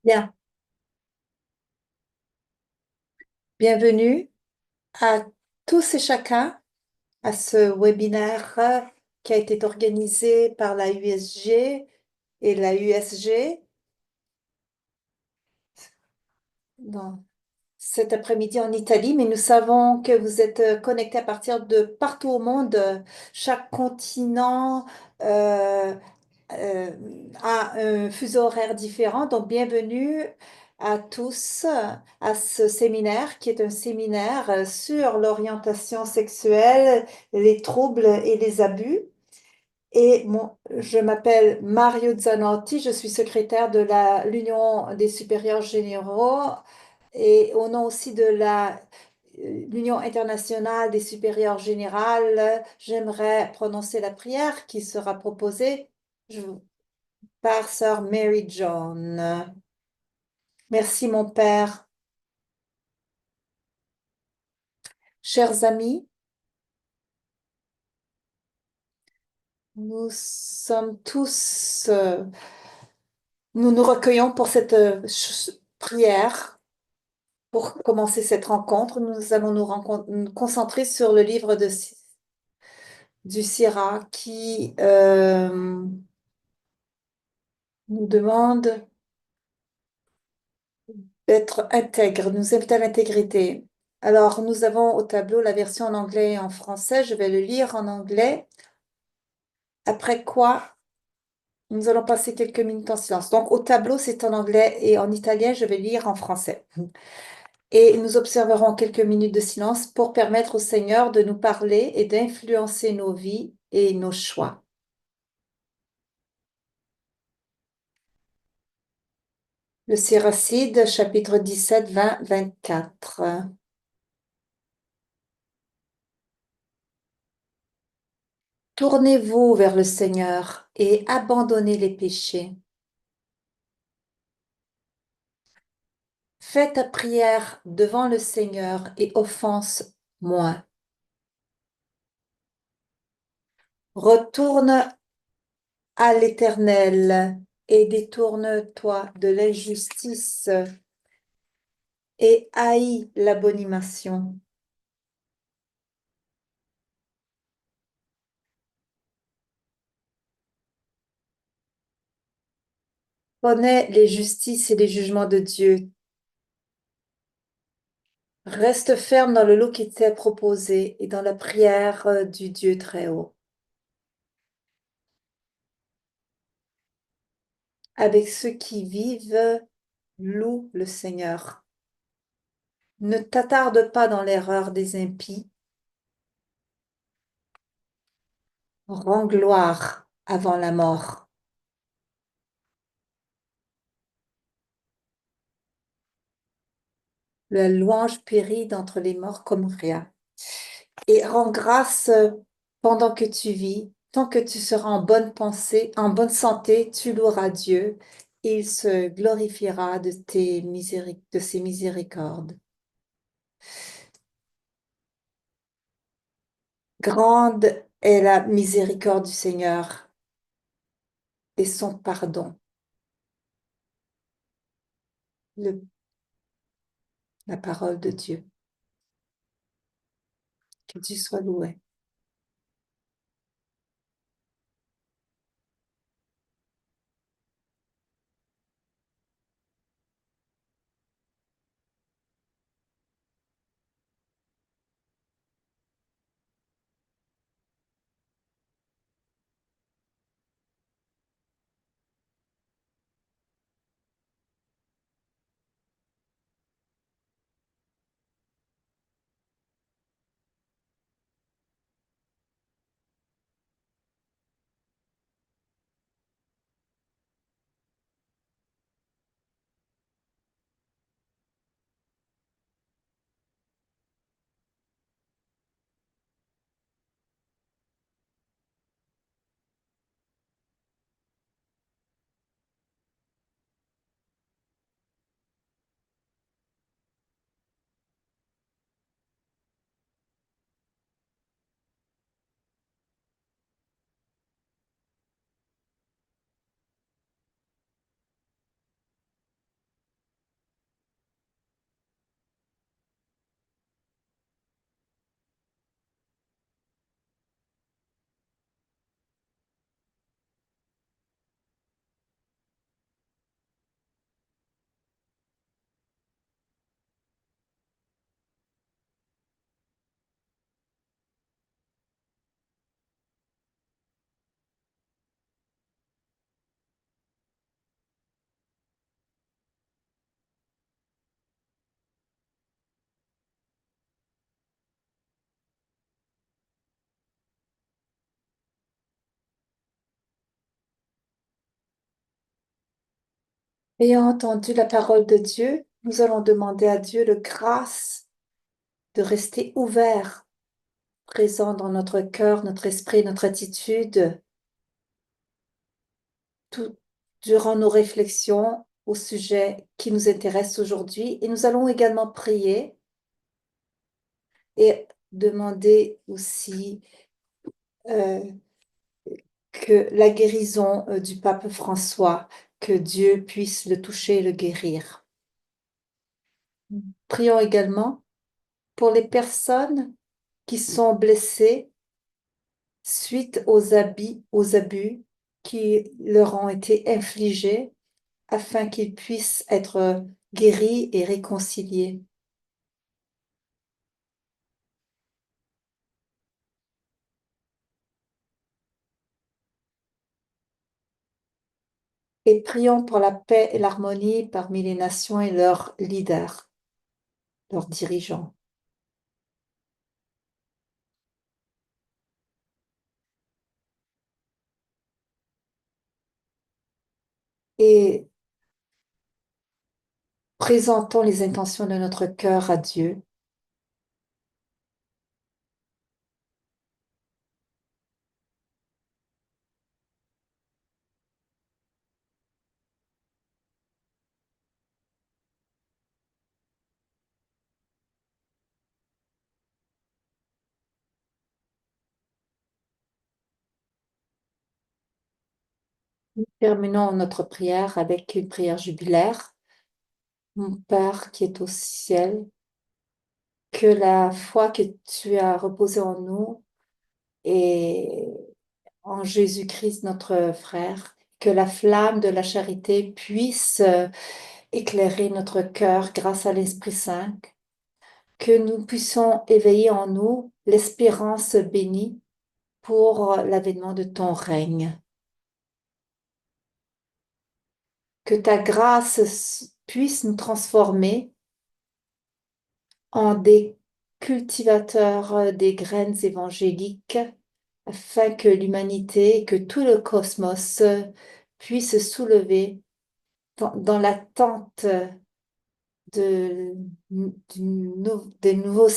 Bien, bienvenue à tous et chacun à ce webinaire qui a été organisé par la USG et la USG dans cet après-midi en Italie, mais nous savons que vous êtes connectés à partir de partout au monde. Chaque continent euh, euh, a un fuseau horaire différent. Donc, bienvenue à tous à ce séminaire qui est un séminaire sur l'orientation sexuelle, les troubles et les abus. Je m'appelle Mario Zanotti, je suis secrétaire de l'Union des supérieurs généraux et au nom aussi de l'Union internationale des supérieurs générales, j'aimerais prononcer la prière qui sera proposée je- par sœur Mary John. Merci mon Père. Chers amis, nous sommes tous, nous nous recueillons pour cette prière. Pour commencer cette rencontre, nous allons nous concentrer sur le livre du Sirach qui nous demande d'être intègre, nous invite à l'intégrité. Alors, nous avons au tableau la version en anglais et en français. Je vais le lire en anglais, après quoi nous allons passer quelques minutes en silence. Donc, au tableau, c'est en anglais et en italien, je vais lire en français. Et nous observerons quelques minutes de silence pour permettre au Seigneur de nous parler et d'influencer nos vies et nos choix. Le Siracide, chapitre 17, 20, 24. Tournez-vous vers le Seigneur et abandonnez les péchés. Fais ta prière devant le Seigneur et offense moins. Retourne à l'Éternel et détourne-toi de l'injustice et haïs l'abomination. Connais les justices et les jugements de Dieu. Reste ferme dans le lot qui t'est proposé et dans la prière du Dieu très haut. Avec ceux qui vivent, loue le Seigneur. Ne t'attarde pas dans l'erreur des impies. Rends gloire avant la mort. La louange périt d'entre les morts comme rien. Et rends grâce pendant que tu vis. Tant que tu seras en bonne pensée, en bonne santé, tu loueras Dieu et il se glorifiera de ses miséricordes. Grande est la miséricorde du Seigneur et son pardon. Le- la parole de Dieu. Que Dieu soit loué. Ayant entendu la parole de Dieu, nous allons demander à Dieu le grâce de rester ouvert, présent dans notre cœur, notre esprit, notre attitude, tout durant nos réflexions au sujet qui nous intéresse aujourd'hui. Et nous allons également prier et demander aussi euh, que la guérison du pape François, que Dieu puisse le toucher et le guérir. Prions également pour les personnes qui sont blessées suite aux abus qui leur ont été infligés afin qu'ils puissent être guéris et réconciliés. Et prions pour la paix et l'harmonie parmi les nations et leurs leaders, leurs dirigeants. Et présentons les intentions de notre cœur à Dieu. Terminons notre prière avec une prière jubilaire. Mon Père qui est au ciel, que la foi que tu as reposée en nous et en Jésus-Christ, notre frère, que la flamme de la charité puisse éclairer notre cœur grâce à l'Esprit Saint, que nous puissions éveiller en nous l'espérance bénie pour l'avènement de ton règne. Que ta grâce puisse nous transformer en des cultivateurs des graines évangéliques afin que l'humanité, que tout le cosmos puisse se soulever dans l'attente des nouveaux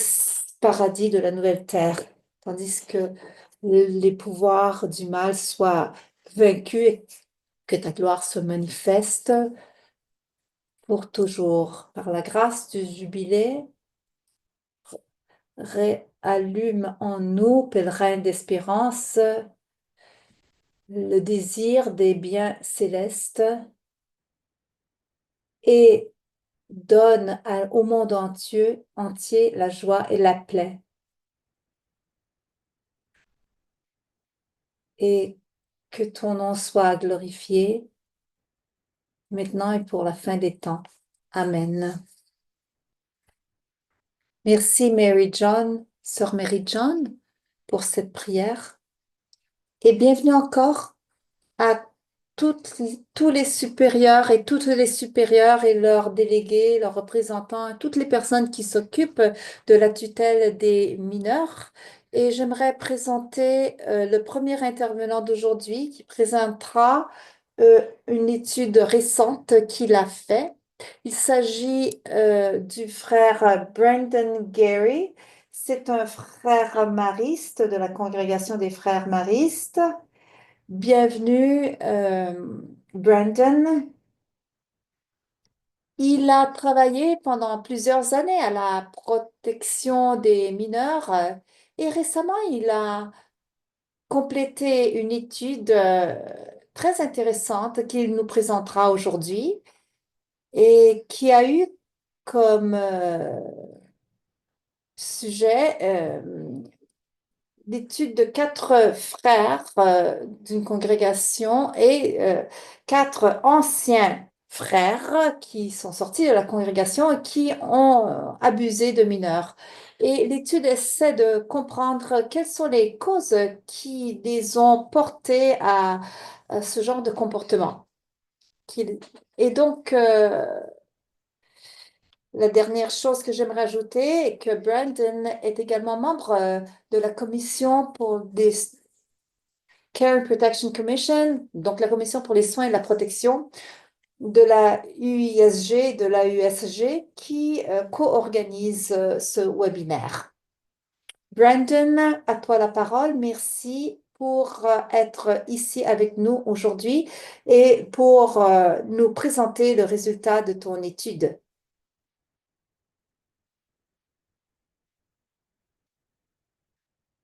paradis de la nouvelle terre, tandis que les pouvoirs du mal soient vaincus et que ta gloire se manifeste pour toujours. Par la grâce du jubilé, réallume en nous, pèlerins d'espérance, le désir des biens célestes et donne au monde entier la joie et la paix. Et que ton nom soit glorifié maintenant et pour la fin des temps. Amen. Merci Mary John, sœur Mary John, pour cette prière. Et bienvenue encore à tous les supérieurs et toutes les supérieures et leurs délégués, leurs représentants, toutes les personnes qui s'occupent de la tutelle des mineurs. Et j'aimerais présenter le premier intervenant d'aujourd'hui qui présentera une étude récente qu'il a fait. Il s'agit du frère Brandon Gary. C'est un frère mariste de la congrégation des frères maristes. Bienvenue, Brandon. Il a travaillé pendant plusieurs années à la protection des mineurs et récemment, il a complété une étude très intéressante qu'il nous présentera aujourd'hui et qui a eu comme sujet l'étude de quatre frères d'une congrégation et quatre anciens frères qui sont sortis de la congrégation et qui ont abusé de mineurs. Et l'étude essaie de comprendre quelles sont les causes qui les ont portés à ce genre de comportement. Et donc, la dernière chose que j'aimerais ajouter est que Brandon est également membre de la commission pour des Care and Protection Commission, donc la commission pour les soins et la protection, de la UISG, de la USG qui co-organise ce webinaire. Brandon, à toi la parole. Merci pour être ici avec nous aujourd'hui et pour nous présenter le résultat de ton étude.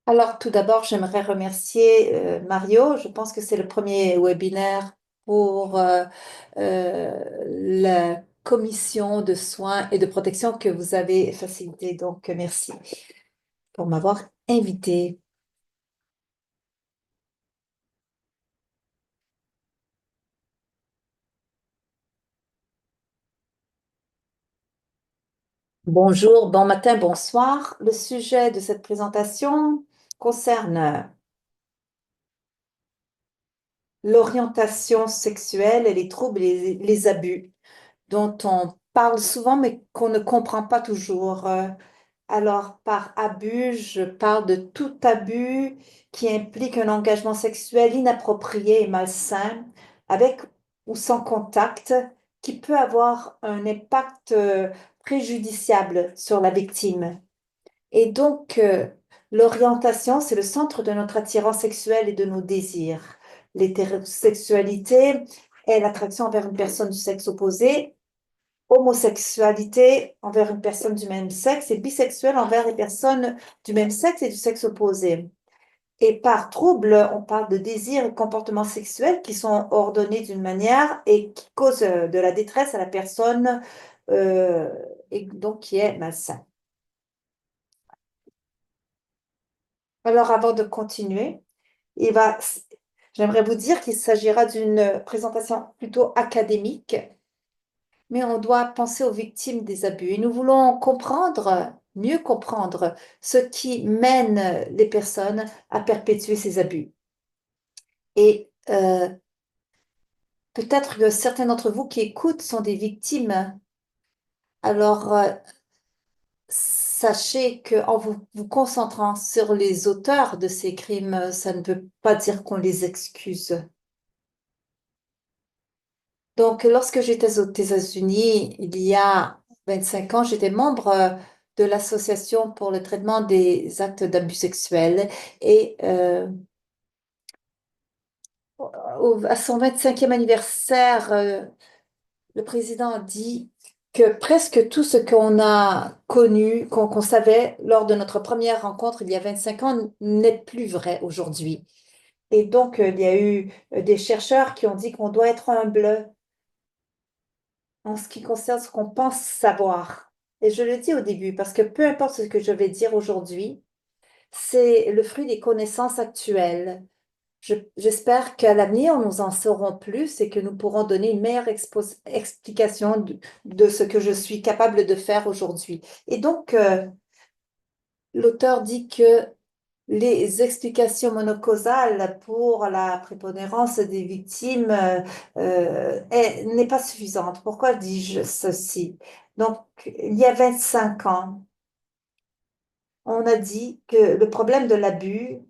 Alors, tout d'abord, j'aimerais remercier Mario. Je pense que c'est le premier webinaire pour la commission de soins et de protection que vous avez facilité. Donc, merci pour m'avoir invité. Bonjour, bon matin, bonsoir. Le sujet de cette présentation concerne l'orientation sexuelle et les troubles et les abus dont on parle souvent mais qu'on ne comprend pas toujours. Alors, par abus, je parle de tout abus qui implique un engagement sexuel inapproprié et malsain, avec ou sans contact, qui peut avoir un impact préjudiciable sur la victime. Et donc, l'orientation, c'est le centre de notre attirance sexuelle et de nos désirs. L'hétérosexualité est l'attraction envers une personne du sexe opposé, homosexualité envers une personne du même sexe et bisexuel envers les personnes du même sexe et du sexe opposé. Et par trouble, on parle de désirs et comportements sexuels qui sont ordonnés d'une manière et qui causent de la détresse à la personne euh, et donc qui est malsain. Alors, avant de continuer, il va, j'aimerais vous dire qu'il s'agira d'une présentation plutôt académique, mais on doit penser aux victimes des abus. Et nous voulons comprendre, mieux comprendre ce qui mène les personnes à perpétuer ces abus. Et peut-être que certains d'entre vous qui écoutent sont des victimes. Alors, sachez qu'en vous concentrant sur les auteurs de ces crimes, ça ne veut pas dire qu'on les excuse. Donc, lorsque j'étais aux États-Unis, il y a 25 ans, j'étais membre de l'Association pour le traitement des actes d'abus sexuels. Et à son 25e anniversaire, le président a dit que presque tout ce qu'on a connu, qu'on savait lors de notre première rencontre il y a 25 ans, n'est plus vrai aujourd'hui. Et donc, il y a eu des chercheurs qui ont dit qu'on doit être humble en ce qui concerne ce qu'on pense savoir. Et je le dis au début parce que peu importe ce que je vais dire aujourd'hui, c'est le fruit des connaissances actuelles. J'espère qu'à l'avenir, nous en saurons plus et que nous pourrons donner une meilleure explication de ce que je suis capable de faire aujourd'hui. Et donc, l'auteur dit que les explications monocausales pour la prépondérance des victimes n'est pas suffisante. Pourquoi dis-je ceci? Donc, il y a 25 ans, on a dit que le problème de l'abus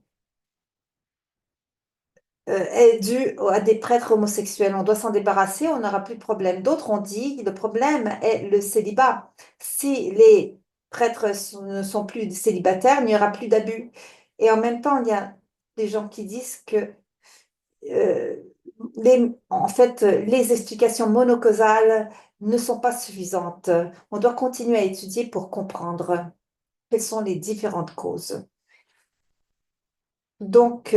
est dû à des prêtres homosexuels. On doit s'en débarrasser, on n'aura plus de problème. D'autres ont dit que le problème est le célibat. Si les prêtres ne sont plus célibataires, il n'y aura plus d'abus. Et en même temps, il y a des gens qui disent que euh, en fait, les explications monocausales ne sont pas suffisantes. On doit continuer à étudier pour comprendre quelles sont les différentes causes. Donc,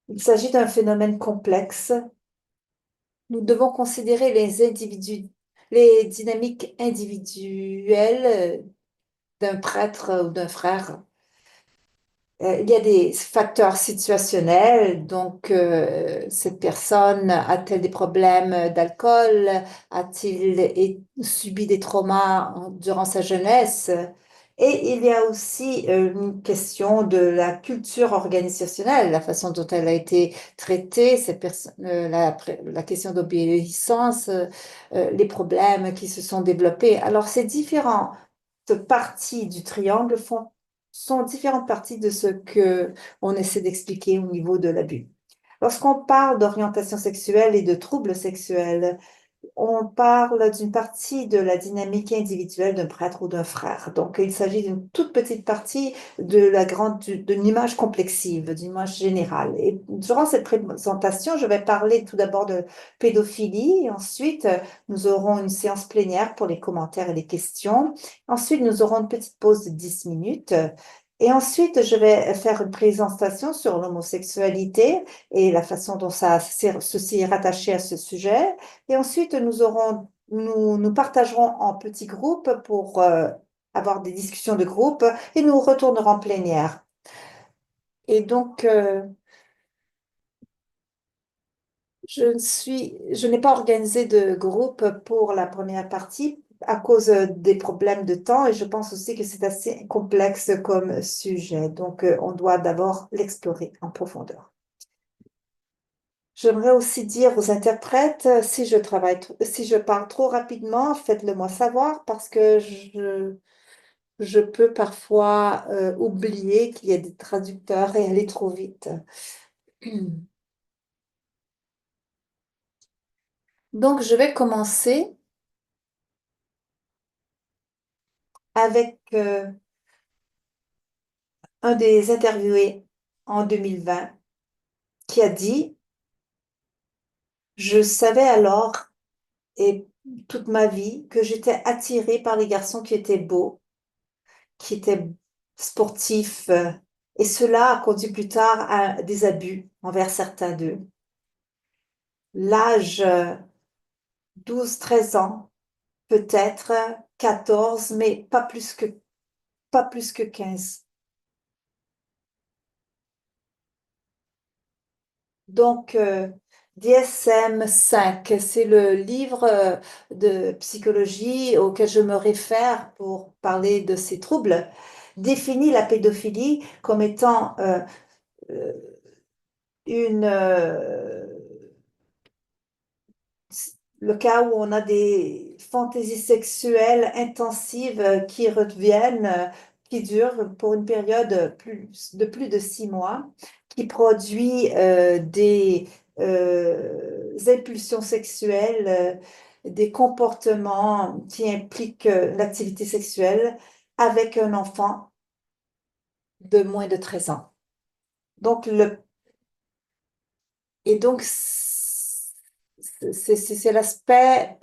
il s'agit d'un phénomène complexe. Nous devons considérer les dynamiques individuelles d'un prêtre ou d'un frère. Il y a des facteurs situationnels, donc cette personne a-t-elle des problèmes d'alcool? A-t-il subi des traumas durant sa jeunesse? Et il y a aussi une question de la culture organisationnelle, la façon dont elle a été traitée, la question d'obéissance, les problèmes qui se sont développés. Alors, ces différentes parties du triangle sont différentes parties de ce que on essaie d'expliquer au niveau de l'abus. Lorsqu'on parle d'orientation sexuelle et de troubles sexuels, on parle d'une partie de la dynamique individuelle d'un prêtre ou d'un frère. Donc, il s'agit d'une toute petite partie de d'une image complexive, d'une image générale. Et durant cette présentation, je vais parler tout d'abord de pédophilie. Et ensuite, nous aurons une séance plénière pour les commentaires et les questions. Ensuite, nous aurons une petite pause de 10 minutes. Et ensuite, je vais faire une présentation sur l'homosexualité et la façon dont ceci est rattaché à ce sujet. Et ensuite, nous partagerons en petits groupes pour avoir des discussions de groupe et nous retournerons en plénière. Et donc, je n'ai pas organisé de groupe pour la première partie à cause des problèmes de temps et je pense aussi que c'est assez complexe comme sujet. Donc, on doit d'abord l'explorer en profondeur. J'aimerais aussi dire aux interprètes, si je parle trop rapidement, faites-le moi savoir parce que je peux parfois oublier qu'il y a des traducteurs et aller trop vite. Donc, je vais commencer avec un des interviewés en 2020 qui a dit, je savais alors et toute ma vie que j'étais attirée par les garçons qui étaient beaux, qui étaient sportifs, et cela a conduit plus tard à des abus envers certains d'eux. L'âge 12, 13 ans, peut-être 14, mais pas plus que 15. Donc, DSM-5, c'est le livre de psychologie auquel je me réfère pour parler de ces troubles, définit la pédophilie comme étant euh, une, le cas où on a des fantaisies sexuelles intensives qui reviennent, qui durent pour une période de plus de 6 mois, qui produit des impulsions sexuelles, des comportements qui impliquent l'activité sexuelle avec un enfant de moins de 13 ans. Donc, c'est l'aspect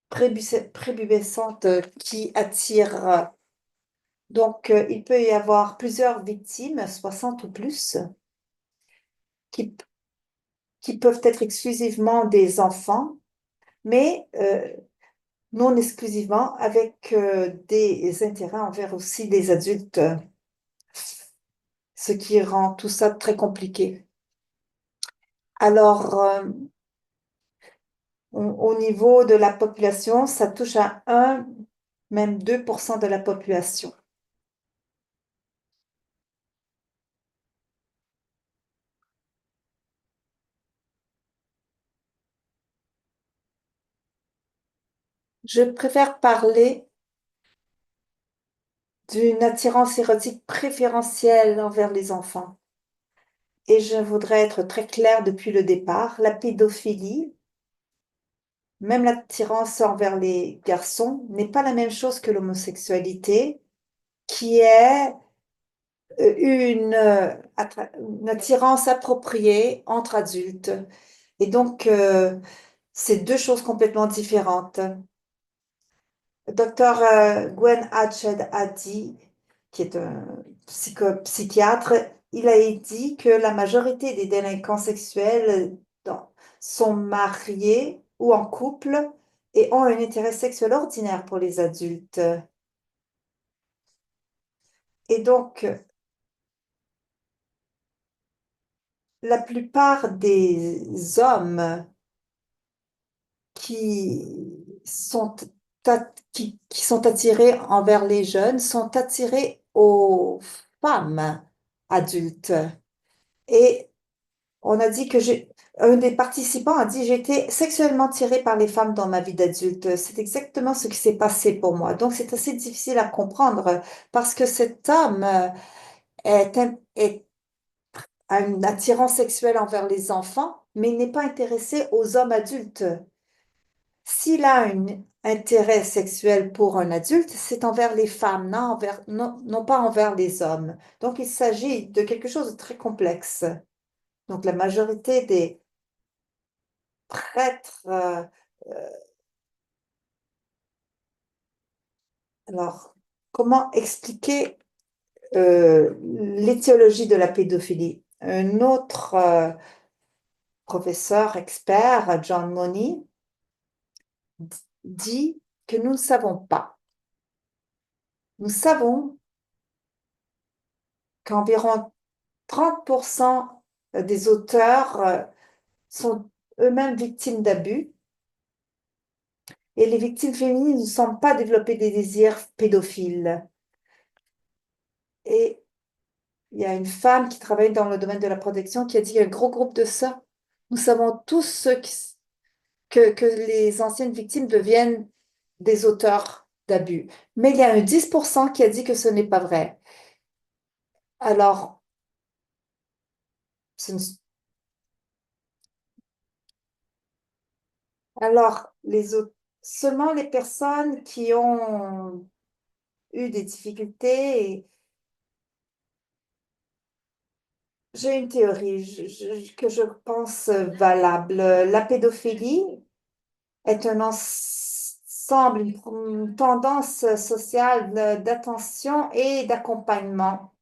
prépubescente qui attire. Donc, il peut y avoir plusieurs victimes, 60 ou plus, qui, qui peuvent être exclusivement des enfants, mais non exclusivement avec des intérêts envers aussi des adultes, ce qui rend tout ça très compliqué. Alors, au niveau de la population, ça touche à 1, même 2% de la population. Je préfère parler d'une attirance érotique préférentielle envers les enfants. Et je voudrais être très claire depuis le départ, la pédophilie, même l'attirance envers les garçons, n'est pas la même chose que l'homosexualité, qui est une attirance appropriée entre adultes. Et donc, c'est deux choses complètement différentes. Docteur Gwen Hatched a dit, qui est un psychiatre, il a dit que la majorité des délinquants sexuels sont mariés ou en couple et ont un intérêt sexuel ordinaire pour les adultes. Et donc, la plupart des hommes qui sont, qui sont attirés envers les jeunes sont attirés aux femmes adultes. Et on a dit un des participants a dit, j'ai été sexuellement attiré par les femmes dans ma vie d'adulte. C'est exactement ce qui s'est passé pour moi. Donc, c'est assez difficile à comprendre parce que cet homme est a une attirance sexuelle envers les enfants, mais il n'est pas intéressé aux hommes adultes. S'il a un intérêt sexuel pour un adulte, c'est envers les femmes, non pas envers les hommes. Donc, il s'agit de quelque chose de très complexe. Donc, la majorité des prêtres, euh, alors, comment expliquer l'étiologie de la pédophilie? Un autre professeur expert, John Money, dit que nous ne savons pas. Nous savons qu'environ 30% des auteurs sont eux-mêmes victimes d'abus et les victimes féminines ne semblent pas développer des désirs pédophiles. Et il y a une femme qui travaille dans le domaine de la protection qui a dit qu'il y a un gros groupe de ça. Nous savons tous que les anciennes victimes deviennent des auteurs d'abus. Mais il y a un 10% qui a dit que ce n'est pas vrai. Alors, ce ne- alors seulement les personnes qui ont eu des difficultés. J'ai une théorie que je pense valable. La pédophilie est un ensemble, une tendance sociale d'attention et d'accompagnement,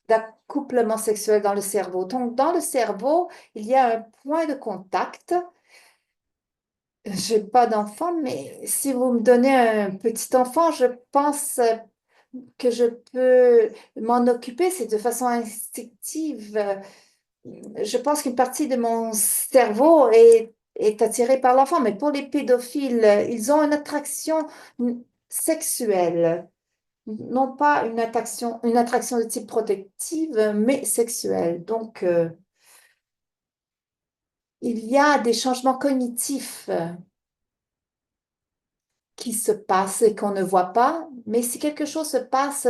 d'accouplement sexuel dans le cerveau. Donc, dans le cerveau, il y a un point de contact. J'ai pas d'enfant, mais si vous me donnez un petit enfant, je pense que je peux m'en occuper. C'est de façon instinctive. Je pense qu'une partie de mon cerveau est attirée par l'enfant, mais pour les pédophiles, ils ont une attraction sexuelle, non pas une attraction de type protective, mais sexuelle. Donc, il y a des changements cognitifs qui se passent et qu'on ne voit pas, mais si quelque chose se passe,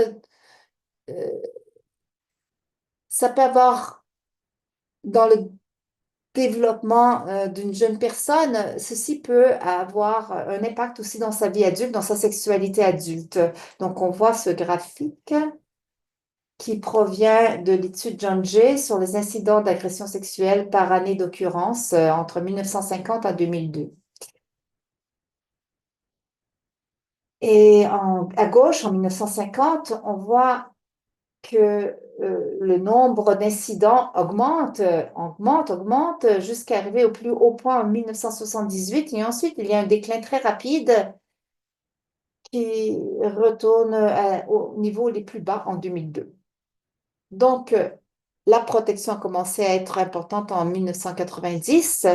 ça peut avoir dans le développement d'une jeune personne, ceci peut avoir un impact aussi dans sa vie adulte, dans sa sexualité adulte. Donc, on voit ce graphique qui provient de l'étude John Jay sur les incidents d'agression sexuelle par année d'occurrence entre 1950 à 2002. Et à gauche, en 1950, on voit que le nombre d'incidents augmente jusqu'à arriver au plus haut point en 1978. Et ensuite, il y a un déclin très rapide qui retourne au niveau les plus bas en 2002. Donc, la protection a commencé à être importante en 1990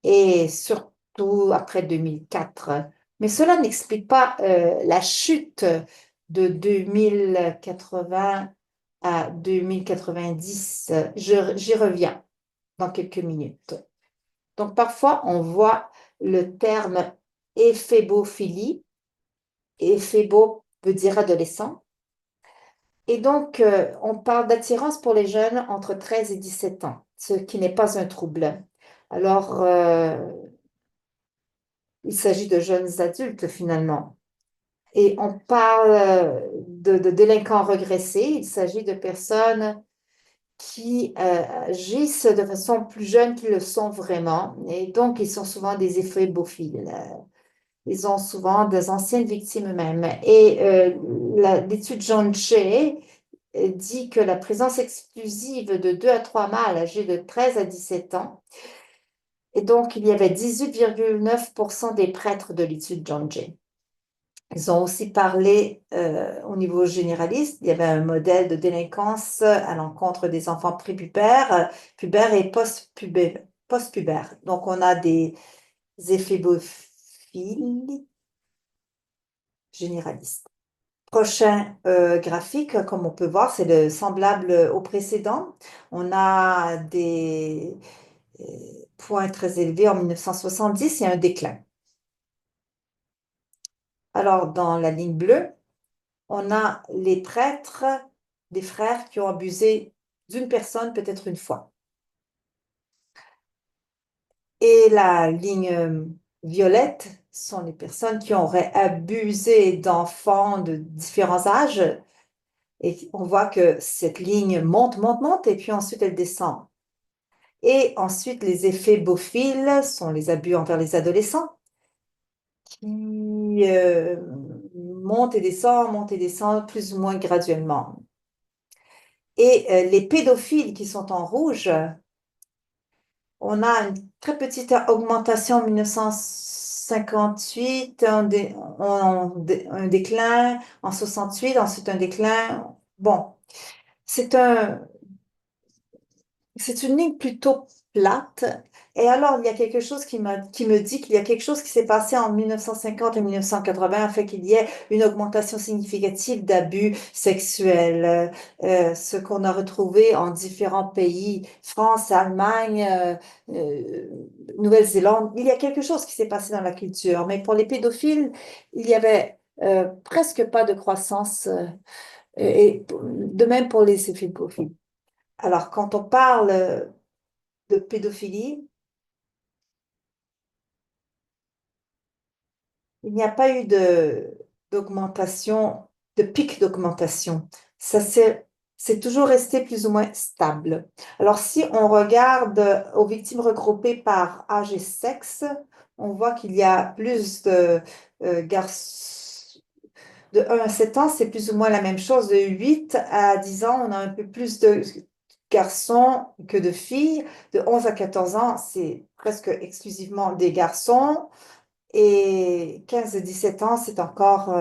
et surtout après 2004. Mais cela n'explique pas la chute de 2080 à 2090. J'y reviens dans quelques minutes. Donc parfois, on voit le terme éphébophilie. Éphébo veut dire adolescent. Et donc, on parle d'attirance pour les jeunes entre 13 et 17 ans, ce qui n'est pas un trouble. Alors, il s'agit de jeunes adultes finalement. Et on parle de délinquants régressés. Il s'agit de personnes qui agissent de façon plus jeune qu'ils le sont vraiment. Et donc, ils sont souvent des éphébophiles. Ils ont souvent des anciennes victimes eux-mêmes. Et l'étude John Jay dit que la présence exclusive de 2 à 3 mâles âgés de 13 à 17 ans, et donc il y avait 18,9% des prêtres de l'étude John Jay. Ils ont aussi parlé au niveau généraliste. Il y avait un modèle de délinquance à l'encontre des enfants prépubères, pubères et post-pubères. Donc, on a des éphébophiles généralistes. Prochain graphique, comme on peut voir, c'est le semblable au précédent. On a des points très élevés en 1970 et un déclin. Alors, dans la ligne bleue, on a les prêtres, des frères qui ont abusé d'une personne peut-être une fois. Et la ligne violette sont les personnes qui auraient abusé d'enfants de différents âges. Et on voit que cette ligne monte, monte, monte, et puis ensuite elle descend. Et ensuite, les effets Beaufil sont les abus envers les adolescents qui montent et descendent plus ou moins graduellement. Et les pédophiles qui sont en rouge, on a une très petite augmentation en 1958, un déclin en 68, ensuite un déclin. Bon, c'est un, c'est une ligne plutôt plate. Et alors, il y a quelque chose qui me dit qu'il y a quelque chose qui s'est passé en 1950 et 1980 afin qu'il y ait une augmentation significative d'abus sexuels, ce qu'on a retrouvé en différents pays, France, Allemagne, Nouvelle-Zélande. Il y a quelque chose qui s'est passé dans la culture. Mais pour les pédophiles, il y avait presque pas de croissance, et de même pour les pédophiles. Alors, quand on parle de pédophilie, il n'y a pas eu d'augmentation, de pic d'augmentation. Ça c'est toujours resté plus ou moins stable. Alors, si on regarde aux victimes regroupées par âge et sexe, on voit qu'il y a plus de garçons. De 1 à 7 ans, c'est plus ou moins la même chose. De 8 à 10 ans, on a un peu plus de garçons que de filles. De 11 à 14 ans, c'est presque exclusivement des garçons. Et 15 à 17 ans, c'est encore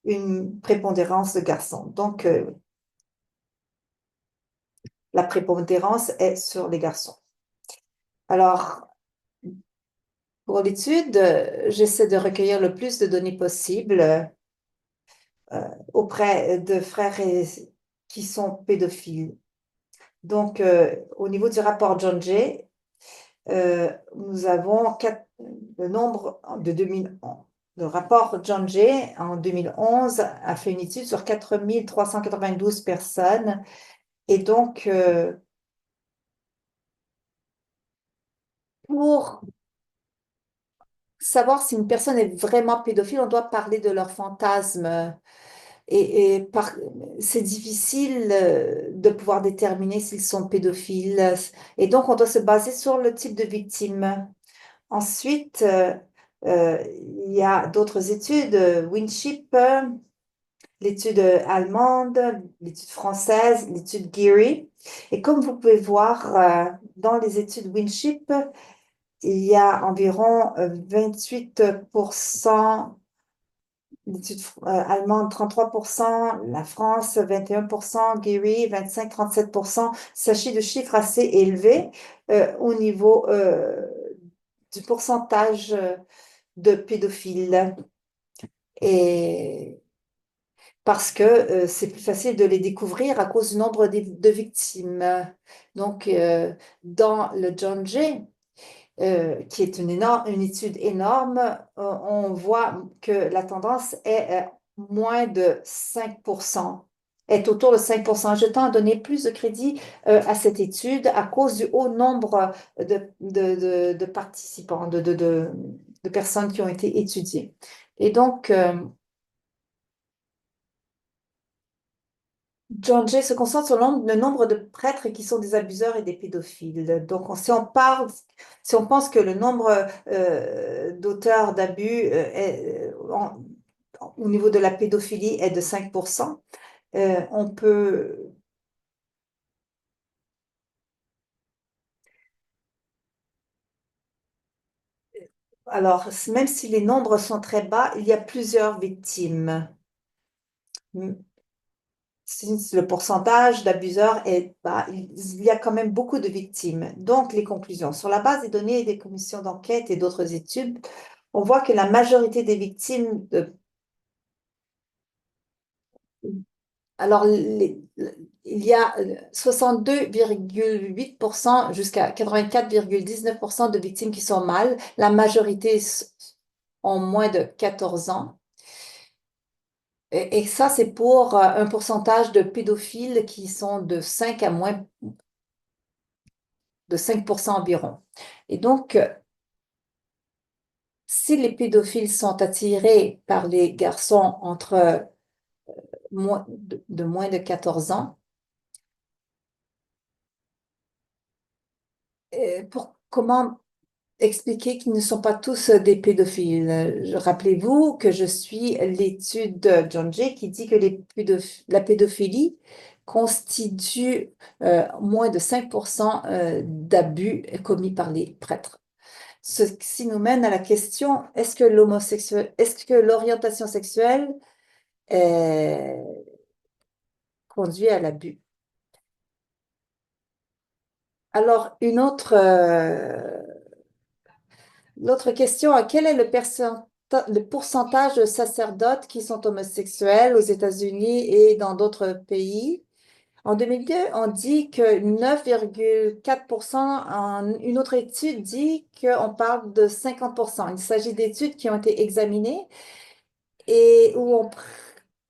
une prépondérance de garçons. Donc, la prépondérance est sur les garçons. Alors, pour l'étude, j'essaie de recueillir le plus de données possible auprès de qui sont pédophiles. Donc, au niveau du rapport John Jay, nous avons le nombre de 2011. Le rapport John Jay, en 2011, a fait une étude sur 4392 personnes. Et donc, pour savoir si une personne est vraiment pédophile, on doit parler de leur fantasme. Et c'est difficile de pouvoir déterminer s'ils sont pédophiles. Et donc, on doit se baser sur le type de victime. Ensuite, il y a d'autres études, Winship, l'étude allemande, l'étude française, l'étude Geary. Et comme vous pouvez voir, dans les études Winship, il y a environ 28%, l'étude allemande 33%, la France 21%, Geary 25-37%. Il s'agit de chiffres assez élevés au niveau du pourcentage de pédophiles. Et parce que c'est plus facile de les découvrir à cause du nombre de victimes. Donc, dans le John Jay, qui est une étude énorme, on voit que la tendance est moins de 5%, est autour de 5%. Je tends à donner plus de crédit à cette étude à cause du haut nombre de participants, de personnes qui ont été étudiées. Et donc, John Jay se concentre sur le nombre de prêtres qui sont des abuseurs et des pédophiles. Donc, si on pense que le nombre d'auteurs d'abus au niveau de la pédophilie est de 5%, on peut... Alors, même si les nombres sont très bas, il y a plusieurs victimes. Si le pourcentage d'abuseurs est bas, il y a quand même beaucoup de victimes. Donc, les conclusions. Sur la base des données des commissions d'enquête et d'autres études, on voit que la majorité des victimes alors, il y a 62,8% jusqu'à 84,19% de victimes qui sont mâles. La majorité ont moins de 14 ans. Et ça, c'est pour un pourcentage de pédophiles qui sont de 5 à moins de 5% environ. Et donc, si les pédophiles sont attirés par les garçons entre de moins de 14 ans, comment expliquer qu'ils ne sont pas tous des pédophiles? Rappelez-vous que je suis l'étude de John Jay qui dit que la pédophilie constitue moins de 5% d'abus commis par les prêtres. Ce qui nous mène à la question, est-ce que l'orientation sexuelle euh, conduit à l'abus? Alors, l'autre question, quel est le pourcentage de sacerdotes qui sont homosexuels aux États-Unis et dans d'autres pays? En 2002, on dit que 9,4%. Une autre étude dit qu'on parle de 50%. Il s'agit d'études qui ont été examinées et où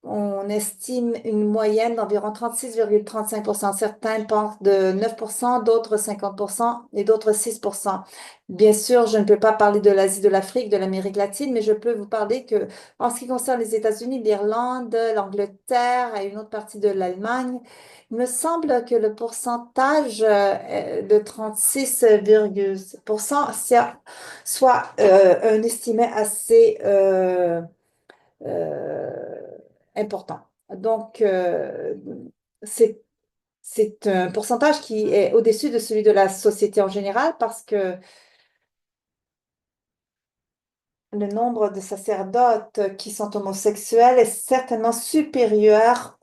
on estime une moyenne d'environ 36,35%. Certains pensent de 9%, d'autres 50% et d'autres 6%. Bien sûr, je ne peux pas parler de l'Asie, de l'Afrique, de l'Amérique latine, mais je peux vous parler que en ce qui concerne les États-Unis, l'Irlande, l'Angleterre et une autre partie de l'Allemagne, il me semble que le pourcentage de 36,% soit un estimé assez euh, important. Donc, c'est, c'est un pourcentage qui est au-dessus de celui de la société en général parce que le nombre de sacerdotes qui sont homosexuels est certainement supérieur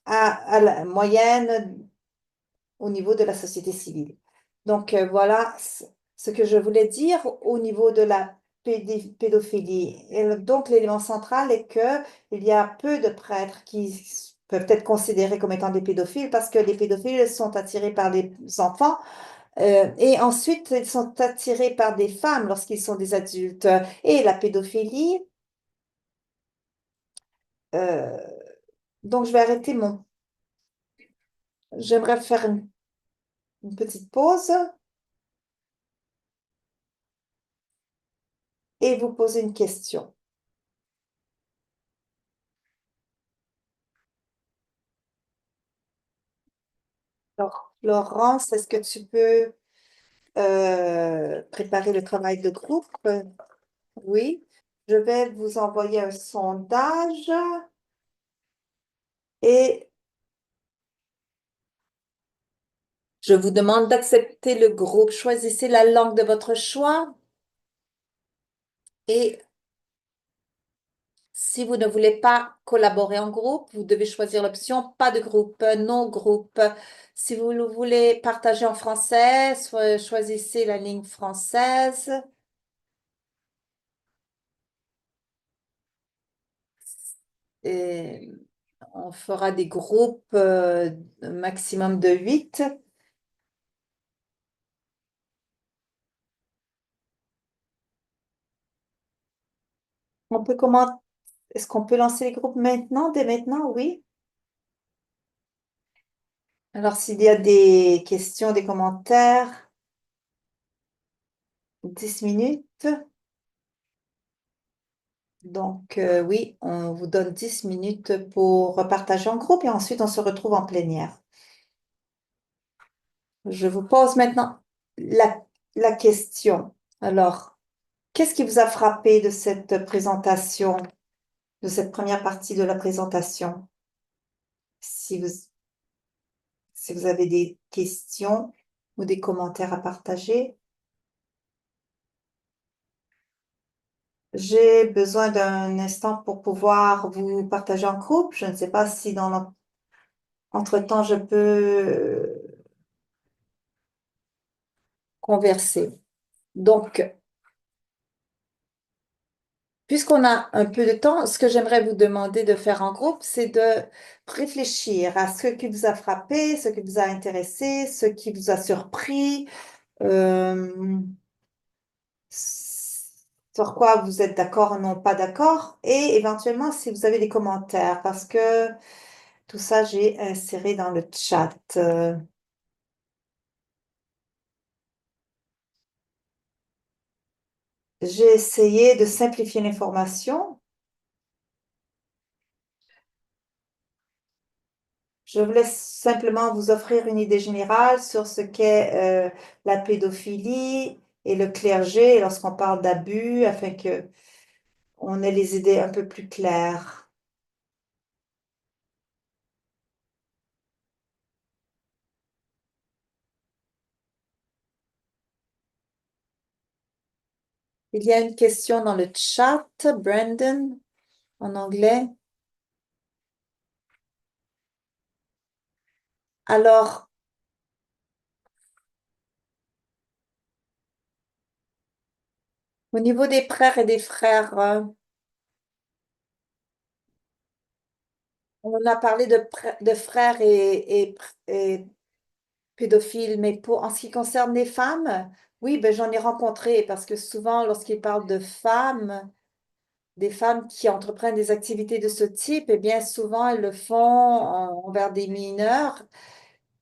à la moyenne au niveau de la société civile. Donc, voilà ce que je voulais dire au niveau de la pédophilie. Donc, l'élément central est que il y a peu de prêtres qui peuvent être considérés comme étant des pédophiles parce que les pédophiles sont attirés par les enfants et ensuite ils sont attirés par des femmes lorsqu'ils sont des adultes. Et la pédophilie, euh, donc je vais arrêter J'aimerais faire une petite pause et vous poser une question. Alors, Laurence, est-ce que tu peux préparer le travail de groupe? Oui. Je vais vous envoyer un sondage et je vous demande d'accepter le groupe. Choisissez la langue de votre choix et si vous ne voulez pas collaborer en groupe, vous devez choisir l'option pas de groupe, non groupe. Si vous le voulez partager en français, choisissez la ligne française. Et on fera des groupes maximum de 8. On peut comment, est-ce qu'on peut lancer les groupes maintenant, dès maintenant? Oui. Alors, s'il y a des questions, des commentaires, 10 minutes. Donc, oui, on vous donne 10 minutes pour partager en groupe et ensuite on se retrouve en plénière. Je vous pose maintenant la question. Alors, qu'est-ce qui vous a frappé de cette présentation, de cette première partie de la présentation? Si vous, si vous avez des questions ou des commentaires à partager, j'ai besoin d'un instant pour pouvoir vous partager en groupe. Je ne sais pas si entre-temps je peux converser. Donc, puisqu'on a un peu de temps, ce que j'aimerais vous demander de faire en groupe, c'est de réfléchir à ce qui vous a frappé, ce qui vous a intéressé, ce qui vous a surpris. Euh, sur quoi vous êtes d'accord ou non pas d'accord, et éventuellement si vous avez des commentaires, parce que tout ça, j'ai inséré dans le chat. J'ai essayé de simplifier l'information. Je voulais simplement vous offrir une idée générale sur ce qu'est la pédophilie et le clergé lorsqu'on parle d'abus, afin que on ait les idées un peu plus claires. Il y a une question dans le chat, Brandon, en anglais. Alors, au niveau des frères et des frères, on a parlé de frères et pédophiles, mais en ce qui concerne les femmes, oui, ben, j'en ai rencontré parce que souvent, lorsqu'ils parlent de femmes, des femmes qui entreprennent des activités de ce type, eh bien, souvent, elles le font envers des mineurs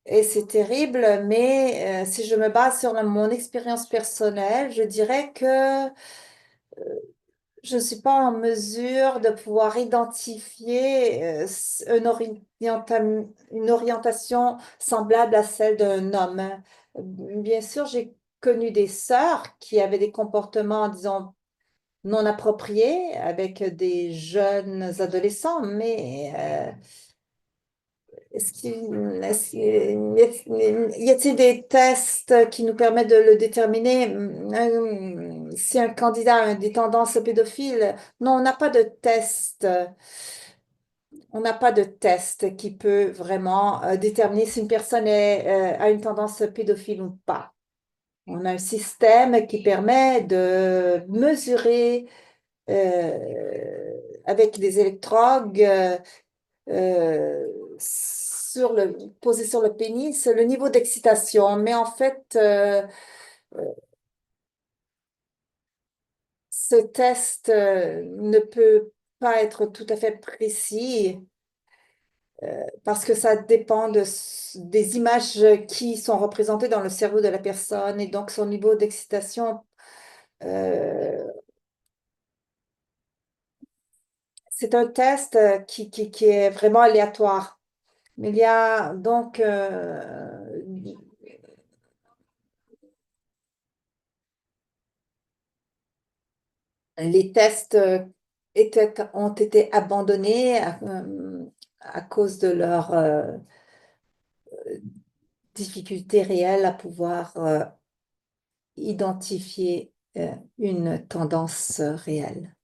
et c'est terrible, mais si je me base sur mon expérience personnelle, je dirais que je ne suis pas en mesure de pouvoir identifier une orientation semblable à celle d'un homme. Bien sûr, j'ai connu des sœurs qui avaient des comportements, disons, non appropriés avec des jeunes adolescents, mais y a-t-il des tests qui nous permettent de le déterminer si un candidat a des tendances pédophiles? Non, on n'a pas de test. On n'a pas de test qui peut vraiment déterminer si une personne a une tendance pédophile ou pas. On a un système qui permet de mesurer avec des électrodes euh, posés sur le pénis le niveau d'excitation. Mais en fait, ce test ne peut pas être tout à fait précis parce que ça dépend des images qui sont représentées dans le cerveau de la personne et donc son niveau d'excitation. euh, c'est un test qui est vraiment aléatoire. Mais il y a donc les tests ont été abandonnés à cause de leur difficulté réelle à pouvoir identifier une tendance réelle.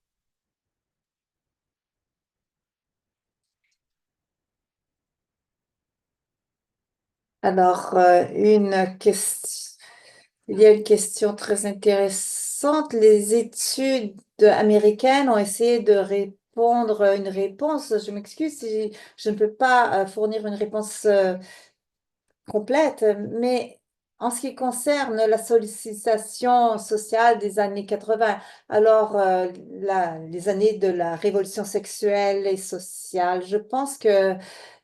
Alors, il y a une question très intéressante. Les études américaines ont essayé de répondre à une réponse. Je m'excuse si je ne peux pas fournir une réponse complète, mais en ce qui concerne la sollicitation sociale des années 80, alors les années de la révolution sexuelle et sociale, je pense que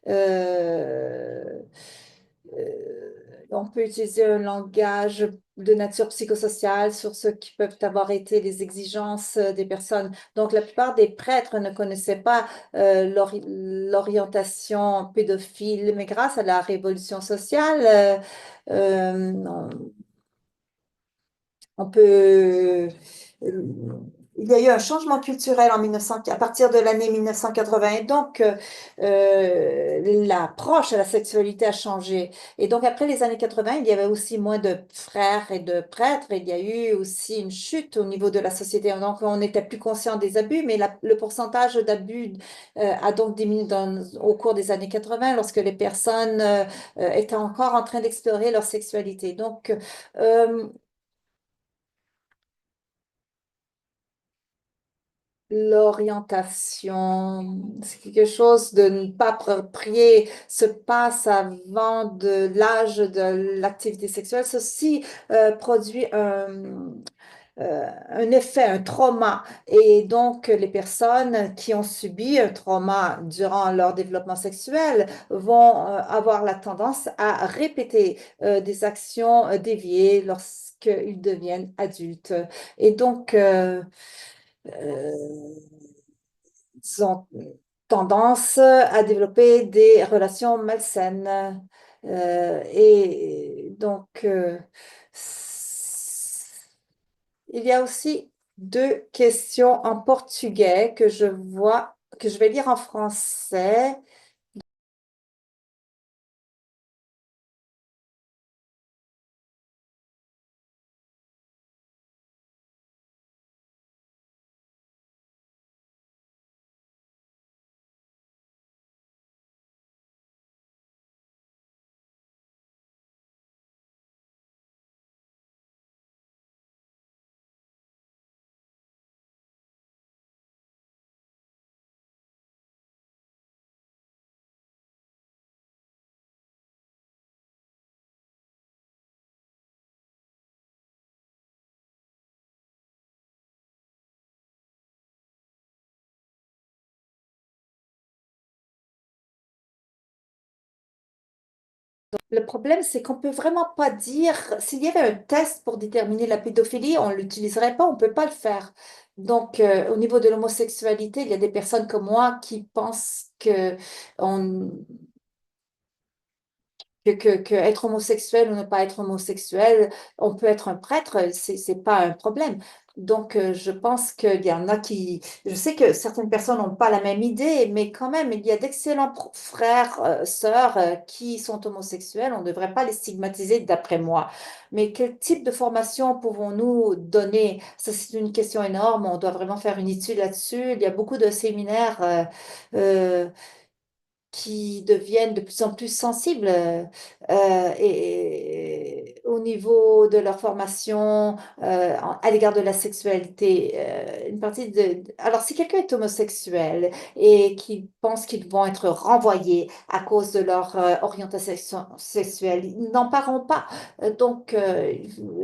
euh, on peut utiliser un langage de nature psychosociale sur ce qui peuvent avoir été les exigences des personnes. Donc, la plupart des prêtres ne connaissaient pas l'orientation pédophile, mais grâce à la révolution sociale, on il y a eu un changement culturel en 1900, à partir de l'année 1980. Et donc, l'approche à la sexualité a changé. Et donc, après les années 80, il y avait aussi moins de frères et de prêtres. Il y a eu aussi une chute au niveau de la société. Donc, on était plus conscient des abus, mais le pourcentage d'abus a donc diminué au cours des années 80 lorsque les personnes étaient encore en train d'explorer leur sexualité. Donc, euh, l'orientation, c'est quelque chose de ne pas approprié, se passe avant de l'âge de l'activité sexuelle. Ceci produit un effet, un trauma. Et donc, les personnes qui ont subi un trauma durant leur développement sexuel vont avoir la tendance à répéter des actions déviées lorsqu'ils deviennent adultes. Et donc, euh, ils ont tendance à développer des relations malsaines. Et donc, il y a aussi deux questions en portugais que je vois, que je vais lire en français. Le problème, c'est qu'on peut vraiment pas dire, s'il y avait un test pour déterminer la pédophilie, on l'utiliserait pas, on peut pas le faire. Donc, au niveau de l'homosexualité, il y a des personnes comme moi qui pensent on, que être homosexuel ou ne pas être homosexuel, on peut être un prêtre, c'est pas un problème. Donc, je pense qu'il y en a qui, je sais que certaines personnes n'ont pas la même idée, mais quand même, il y a d'excellents frères, sœurs, qui sont homosexuels. On ne devrait pas les stigmatiser d'après moi. Mais quel type de formation pouvons-nous donner? Ça, c'est une question énorme. On doit vraiment faire une étude là-dessus. Il y a beaucoup de séminaires, euh, qui deviennent de plus en plus sensibles et au niveau de leur formation à l'égard de la sexualité. Une partie Alors, si quelqu'un est homosexuel et qui pense qu'ils vont être renvoyés à cause de leur orientation sexuelle, ils n'en parleront pas. Donc,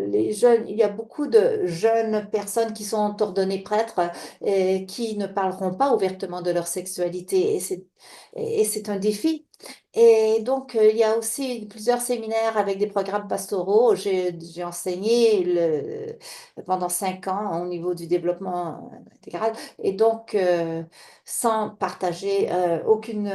les jeunes, il y a beaucoup de jeunes personnes qui sont ordonnées prêtres et qui ne parleront pas ouvertement de leur sexualité. Et c'est un défi. Et donc, il y a aussi plusieurs séminaires avec des programmes pastoraux. J'ai enseigné pendant 5 ans au niveau du développement intégral. Et donc, sans partager aucune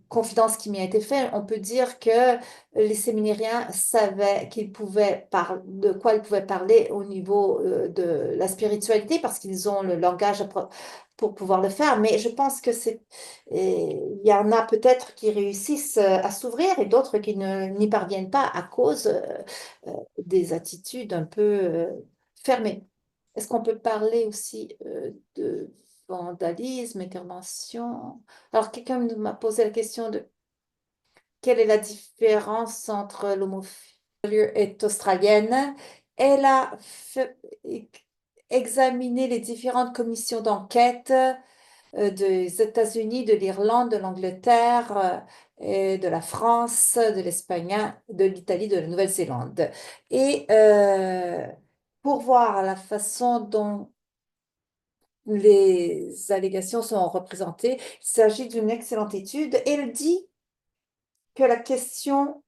confidence qui m'y a été faite, on peut dire que les séminariens savaient de quoi ils pouvaient parler au niveau de la spiritualité parce qu'ils ont le langage pour pouvoir le faire. Mais je pense que il y en a peut-être qui réussissent à s'ouvrir et d'autres qui n'y parviennent pas à cause des attitudes un peu fermées. Est-ce qu'on peut parler aussi de vandalisme, intervention? Alors, quelqu'un m'a posé la question de quelle est la différence entre l'homophile et australienne. Elle a examiné les différentes commissions d'enquête des États-Unis, de l'Irlande, de l'Angleterre, et de la France, de l'Espagne, de l'Italie, de la Nouvelle-Zélande. Et pour voir la façon dont les allégations sont représentées, il s'agit d'une excellente étude. Elle dit que la question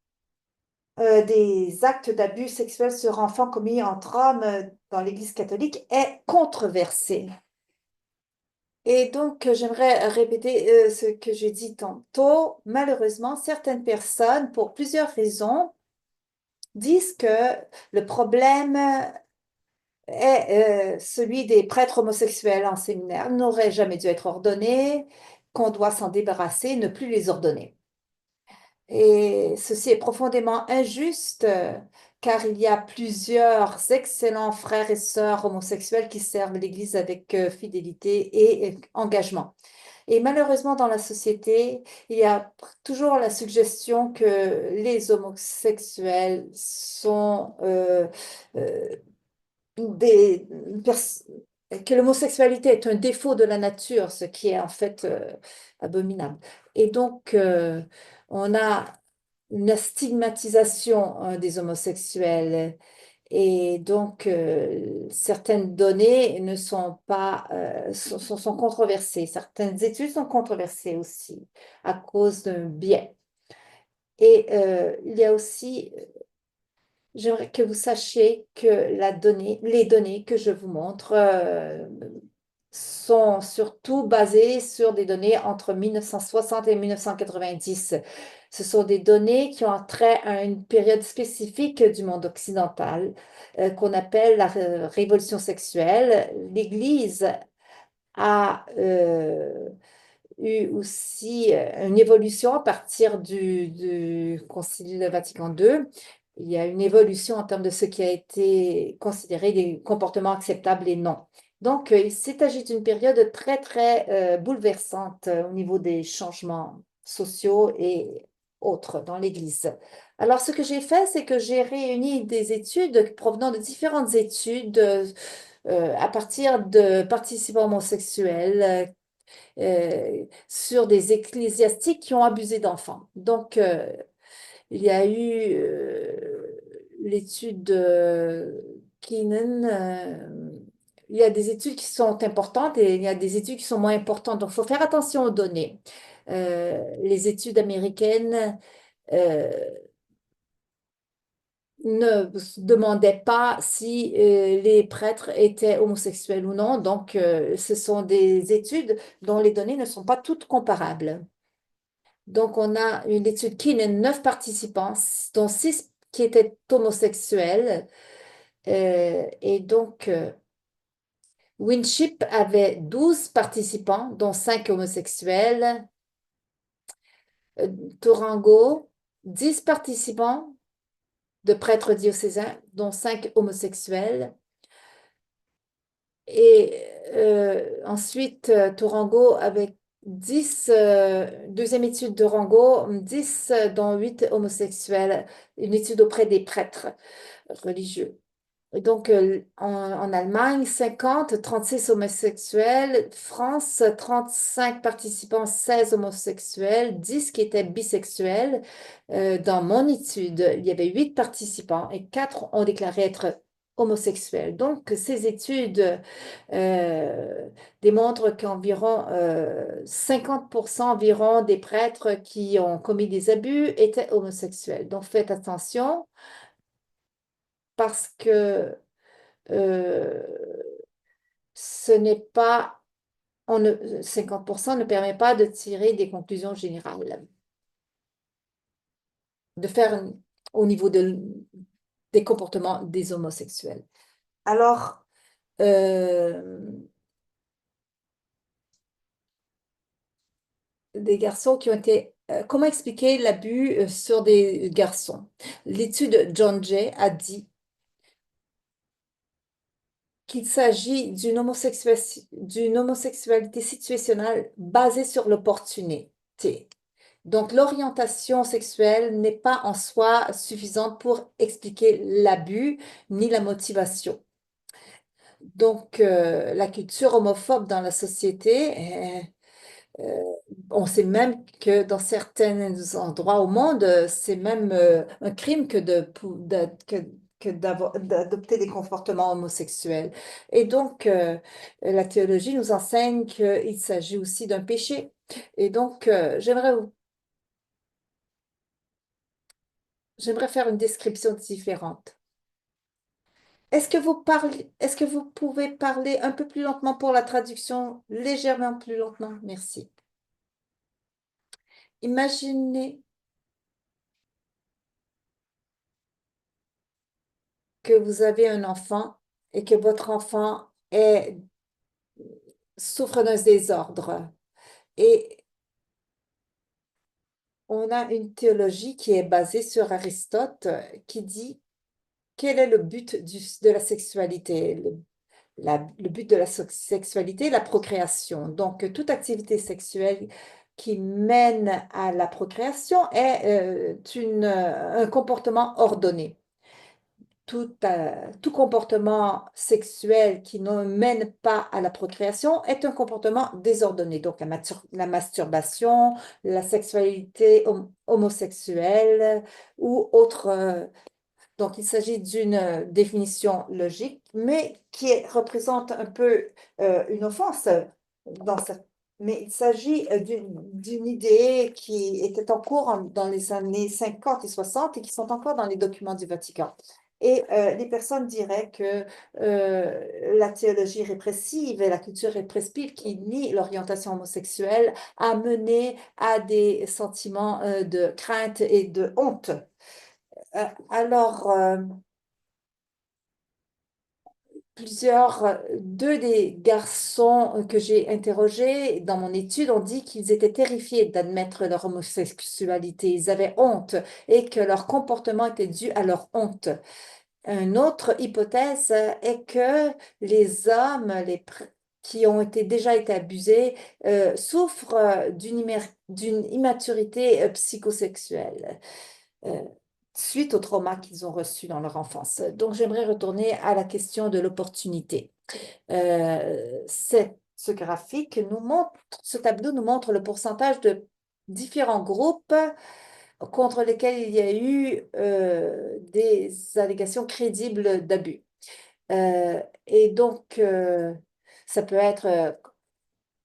des actes d'abus sexuels sur enfants commis entre hommes dans l'Église catholique est controversée. Et donc, j'aimerais répéter ce que j'ai dit tantôt. Malheureusement, certaines personnes, pour plusieurs raisons, disent que le problème est celui des prêtres homosexuels en séminaire, n'auraient jamais dû être ordonnés, qu'on doit s'en débarrasser, ne plus les ordonner. Et ceci est profondément injuste car il y a plusieurs excellents frères et sœurs homosexuels qui servent l'Église avec fidélité et engagement. Et malheureusement, dans la société, il y a toujours la suggestion que les homosexuels sont euh, des pers- que l'homosexualité est un défaut de la nature, ce qui est en fait abominable. Et donc, on a une stigmatisation des homosexuels Et donc, certaines données ne sont pas, sont controversées. Certaines études sont controversées aussi à cause d'un biais. Et il y a aussi, j'aimerais que vous sachiez que les données que je vous montre sont surtout basées sur des données entre 1960 et 1990. Ce sont des données qui ont trait à une période spécifique du monde occidental qu'on appelle la révolution sexuelle. L'Église a eu aussi une évolution à partir du Concile Vatican II. Il y a une évolution en termes de ce qui a été considéré des comportements acceptables et non. Donc, il s'agit d'une période très, très bouleversante au niveau des changements sociaux et autres dans l'Église. Alors, ce que j'ai fait, c'est que j'ai réuni des études provenant de différentes études à partir de participants homosexuels sur des ecclésiastiques qui ont abusé d'enfants. Donc, il y a eu l'étude de Keenan. Il y a des études qui sont importantes et il y a des études qui sont moins importantes. Donc, il faut faire attention aux données. Les études américaines euh, ne demandaient pas si les prêtres étaient homosexuels ou non. Donc, ce sont des études dont les données ne sont pas toutes comparables. Donc, on a une étude qui a 9 participants, dont 6 qui étaient homosexuels. Et donc, Winship avait 12 participants, dont 5 homosexuels. Euh, Tourangeau, 10 participants de prêtres diocésains, dont 5 homosexuels. Et ensuite, Tourangeau avec 10, deuxième étude de Rango, 10 dont 8 homosexuels, une étude auprès des prêtres religieux. Et donc, en Allemagne, 50, 36 homosexuels. France, 35 participants, 16 homosexuels, 10 qui étaient bisexuels. Dans mon étude, il y avait 8 participants et 4 ont déclaré être homosexuels. Donc, ces études euh, démontrent qu'environ 50% environ des prêtres qui ont commis des abus étaient homosexuels. Donc, faites attention parce que euh, ce n'est pas, 50% ne permet pas de tirer des conclusions générales, de faire au niveau des comportements des homosexuels. Alors, euh, des garçons qui ont été... comment expliquer l'abus sur des garçons? L'étude John Jay a dit qu'il s'agit d'une homosexualité situationnelle basée sur l'opportunité. Donc, l'orientation sexuelle n'est pas en soi suffisante pour expliquer l'abus ni la motivation. Donc, la culture homophobe dans la société, euh, on sait même que dans certains endroits au monde, c'est même un crime d'adopter des comportements homosexuels. Et donc, la théologie nous enseigne qu'il s'agit aussi d'un péché. Et donc, j'aimerais faire une description différente. Est-ce que vous pouvez parler un peu plus lentement pour la traduction, légèrement plus lentement? Merci. Imaginez que vous avez un enfant et que votre enfant souffre d'un désordre. Et on a une théologie qui est basée sur Aristote qui dit quel est le but de la sexualité? Le but de la sexualité est la procréation. Donc, toute activité sexuelle qui mène à la procréation est un comportement ordonné. Tout comportement sexuel qui ne mène pas à la procréation est un comportement désordonné. Donc, la masturbation, la sexualité homosexuelle ou autre. Donc, il s'agit d'une définition logique, mais représente un peu une offense dans cette- Mais il s'agit d'une idée qui était en cours dans les années 50 et 60 et qui sont encore dans les documents du Vatican. Et les personnes diraient que la théologie répressive et la culture répressive qui nie l'orientation homosexuelle a mené à des sentiments de crainte et de honte. Alors, deux des garçons que j'ai interrogés dans mon étude ont dit qu'ils étaient terrifiés d'admettre leur homosexualité. Ils avaient honte et que leur comportement était dû à leur honte. Une autre hypothèse est que les hommes qui ont déjà été abusés souffrent d'une immaturité psychosexuelle euh, suite au trauma qu'ils ont reçu dans leur enfance. Donc, j'aimerais retourner à la question de l'opportunité. Ce graphique ce tableau nous montre le pourcentage de différents groupes contre lesquels il y a eu des allégations crédibles d'abus. Et donc, ça peut être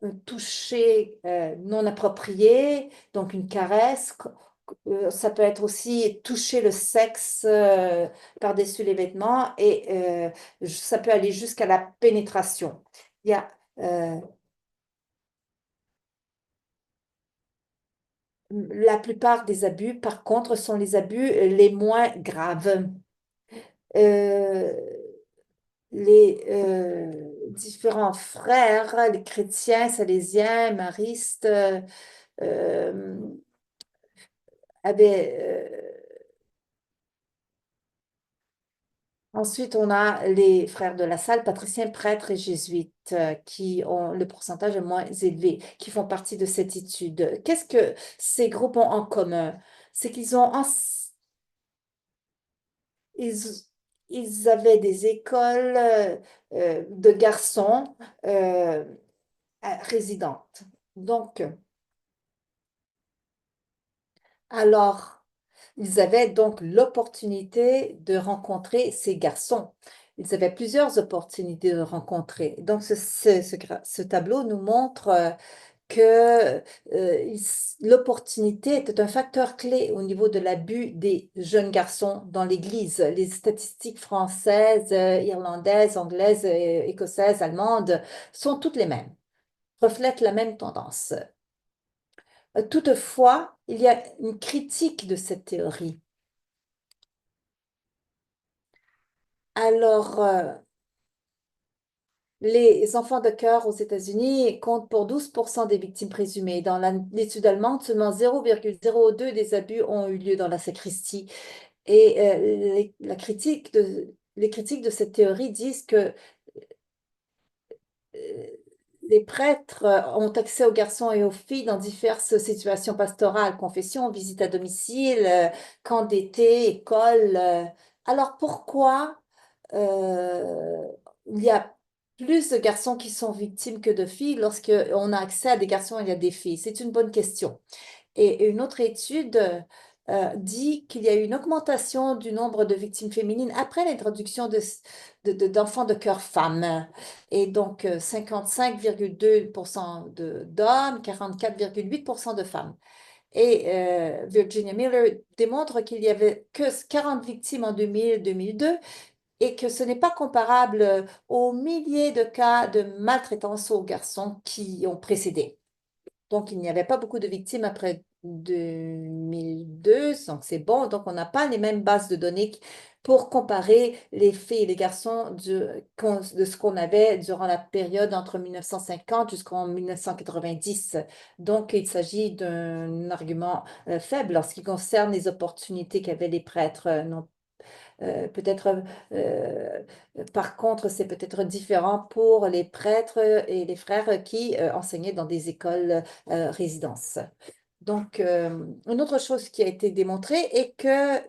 un toucher non approprié, donc une caresse. Ça peut être aussi toucher le sexe par-dessus les vêtements et ça peut aller jusqu'à la pénétration. Il y a, euh, la plupart des abus, par contre, sont les abus les moins graves. Euh, les différents frères, les chrétiens, salésiens, maristes, euh, avaient ensuite, on a les frères de la Salle, patriciens, prêtres et jésuites, qui ont le pourcentage le moins élevé, qui font partie de cette étude. Qu'est-ce que ces groupes ont en commun? C'est ils, ils avaient des écoles de garçons euh, résidentes. Donc, alors, ils avaient donc l'opportunité de rencontrer ces garçons. Ils avaient plusieurs opportunités de rencontrer. Donc, ce tableau nous montre que l'opportunité était un facteur clé au niveau de l'abus des jeunes garçons dans l'Église. Les statistiques françaises, irlandaises, anglaises, écossaises, allemandes sont toutes les mêmes, reflètent la même tendance. Toutefois, il y a une critique de cette théorie. Alors, les enfants de cœur aux États-Unis comptent pour 12% des victimes présumées. Dans l'étude allemande, seulement 0,02 des abus ont eu lieu dans la sacristie. Et les critiques de cette théorie disent que euh, les prêtres ont accès aux garçons et aux filles dans diverses situations pastorales, confession, visite à domicile, camp d'été, école. Alors pourquoi il y a plus de garçons qui sont victimes que de filles lorsqu'on a accès à des garçons et à des filles? C'est une bonne question. Et une autre étude dit qu'il y a eu une augmentation du nombre de victimes féminines après l'introduction d'enfants de cœur femmes. Et donc, 55,2% d'hommes, 44,8% de femmes. Et Virginia Miller démontre qu'il y avait que 40 victimes en 2000-2002 et que ce n'est pas comparable aux milliers de cas de maltraitance aux garçons qui ont précédé. Donc, il n'y avait pas beaucoup de victimes après 2002, donc c'est bon. Donc, on n'a pas les mêmes bases de données pour comparer les filles et les garçons de ce qu'on avait durant la période entre 1950 jusqu'en 1990. Donc, il s'agit d'un argument faible en ce qui concerne les opportunités qu'avaient les prêtres. Non, peut-être, euh, par contre, c'est peut-être différent pour les prêtres et les frères qui enseignaient dans des écoles résidences. Donc, une autre chose qui a été démontrée est que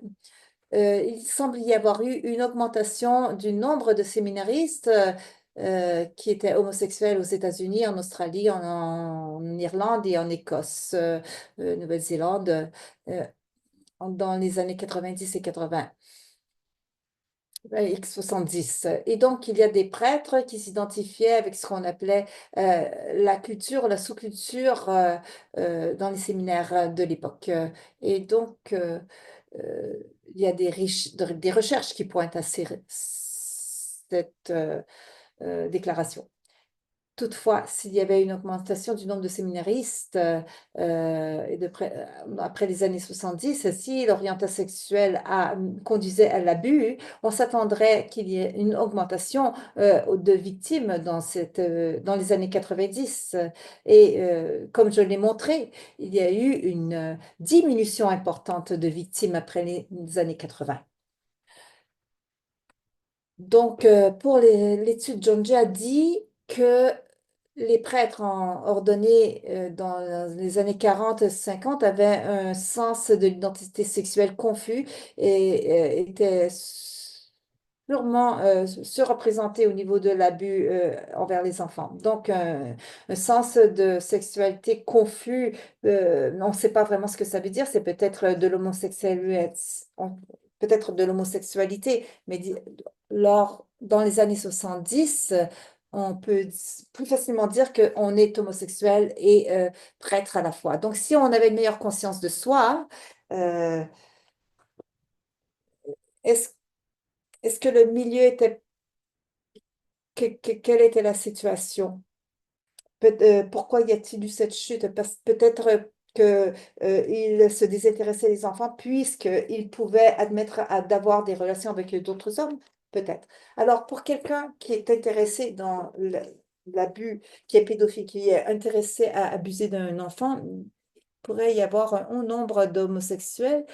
il semble y avoir eu une augmentation du nombre de séminaristes qui étaient homosexuels aux États-Unis, en Australie, en Irlande et en Écosse, Nouvelle-Zélande, dans les années 90 et 80. X70. Et donc, il y a des prêtres qui s'identifiaient avec ce qu'on appelait la culture, la sous-culture dans les séminaires de l'époque. Et donc, il y a des recherches qui pointent à cette déclaration. Toutefois, s'il y avait une augmentation du nombre de séminaristes après les années 70, si l'orientation sexuelle conduisait à l'abus, on s'attendrait qu'il y ait une augmentation de victimes dans les années 90. Et comme je l'ai montré, il y a eu une diminution importante de victimes après les années 80. Donc, pour l'étude, John Jay a dit que les prêtres ordonnés dans les années 40-50 avaient un sens de l'identité sexuelle confus et étaient sûrement surreprésentés au niveau de l'abus envers les enfants. Donc, un sens de sexualité confus, on ne sait pas vraiment ce que ça veut dire. C'est peut-être de l'homosexualité, mais dans les années 70, on peut plus facilement dire qu'on est homosexuel et prêtre à la fois. Donc, si on avait une meilleure conscience de soi, euh, est-ce, est-ce que le milieu était, quelle était la situation? Pourquoi y a-t-il eu cette chute? Peut-être que, il se désintéressait des enfants puisqu'il pouvait admettre d'avoir des relations avec d'autres hommes, peut-être. Alors, pour quelqu'un qui est intéressé dans l'abus, qui est pédophile, qui est intéressé à abuser d'un enfant, il pourrait y avoir un haut nombre d'homosexuels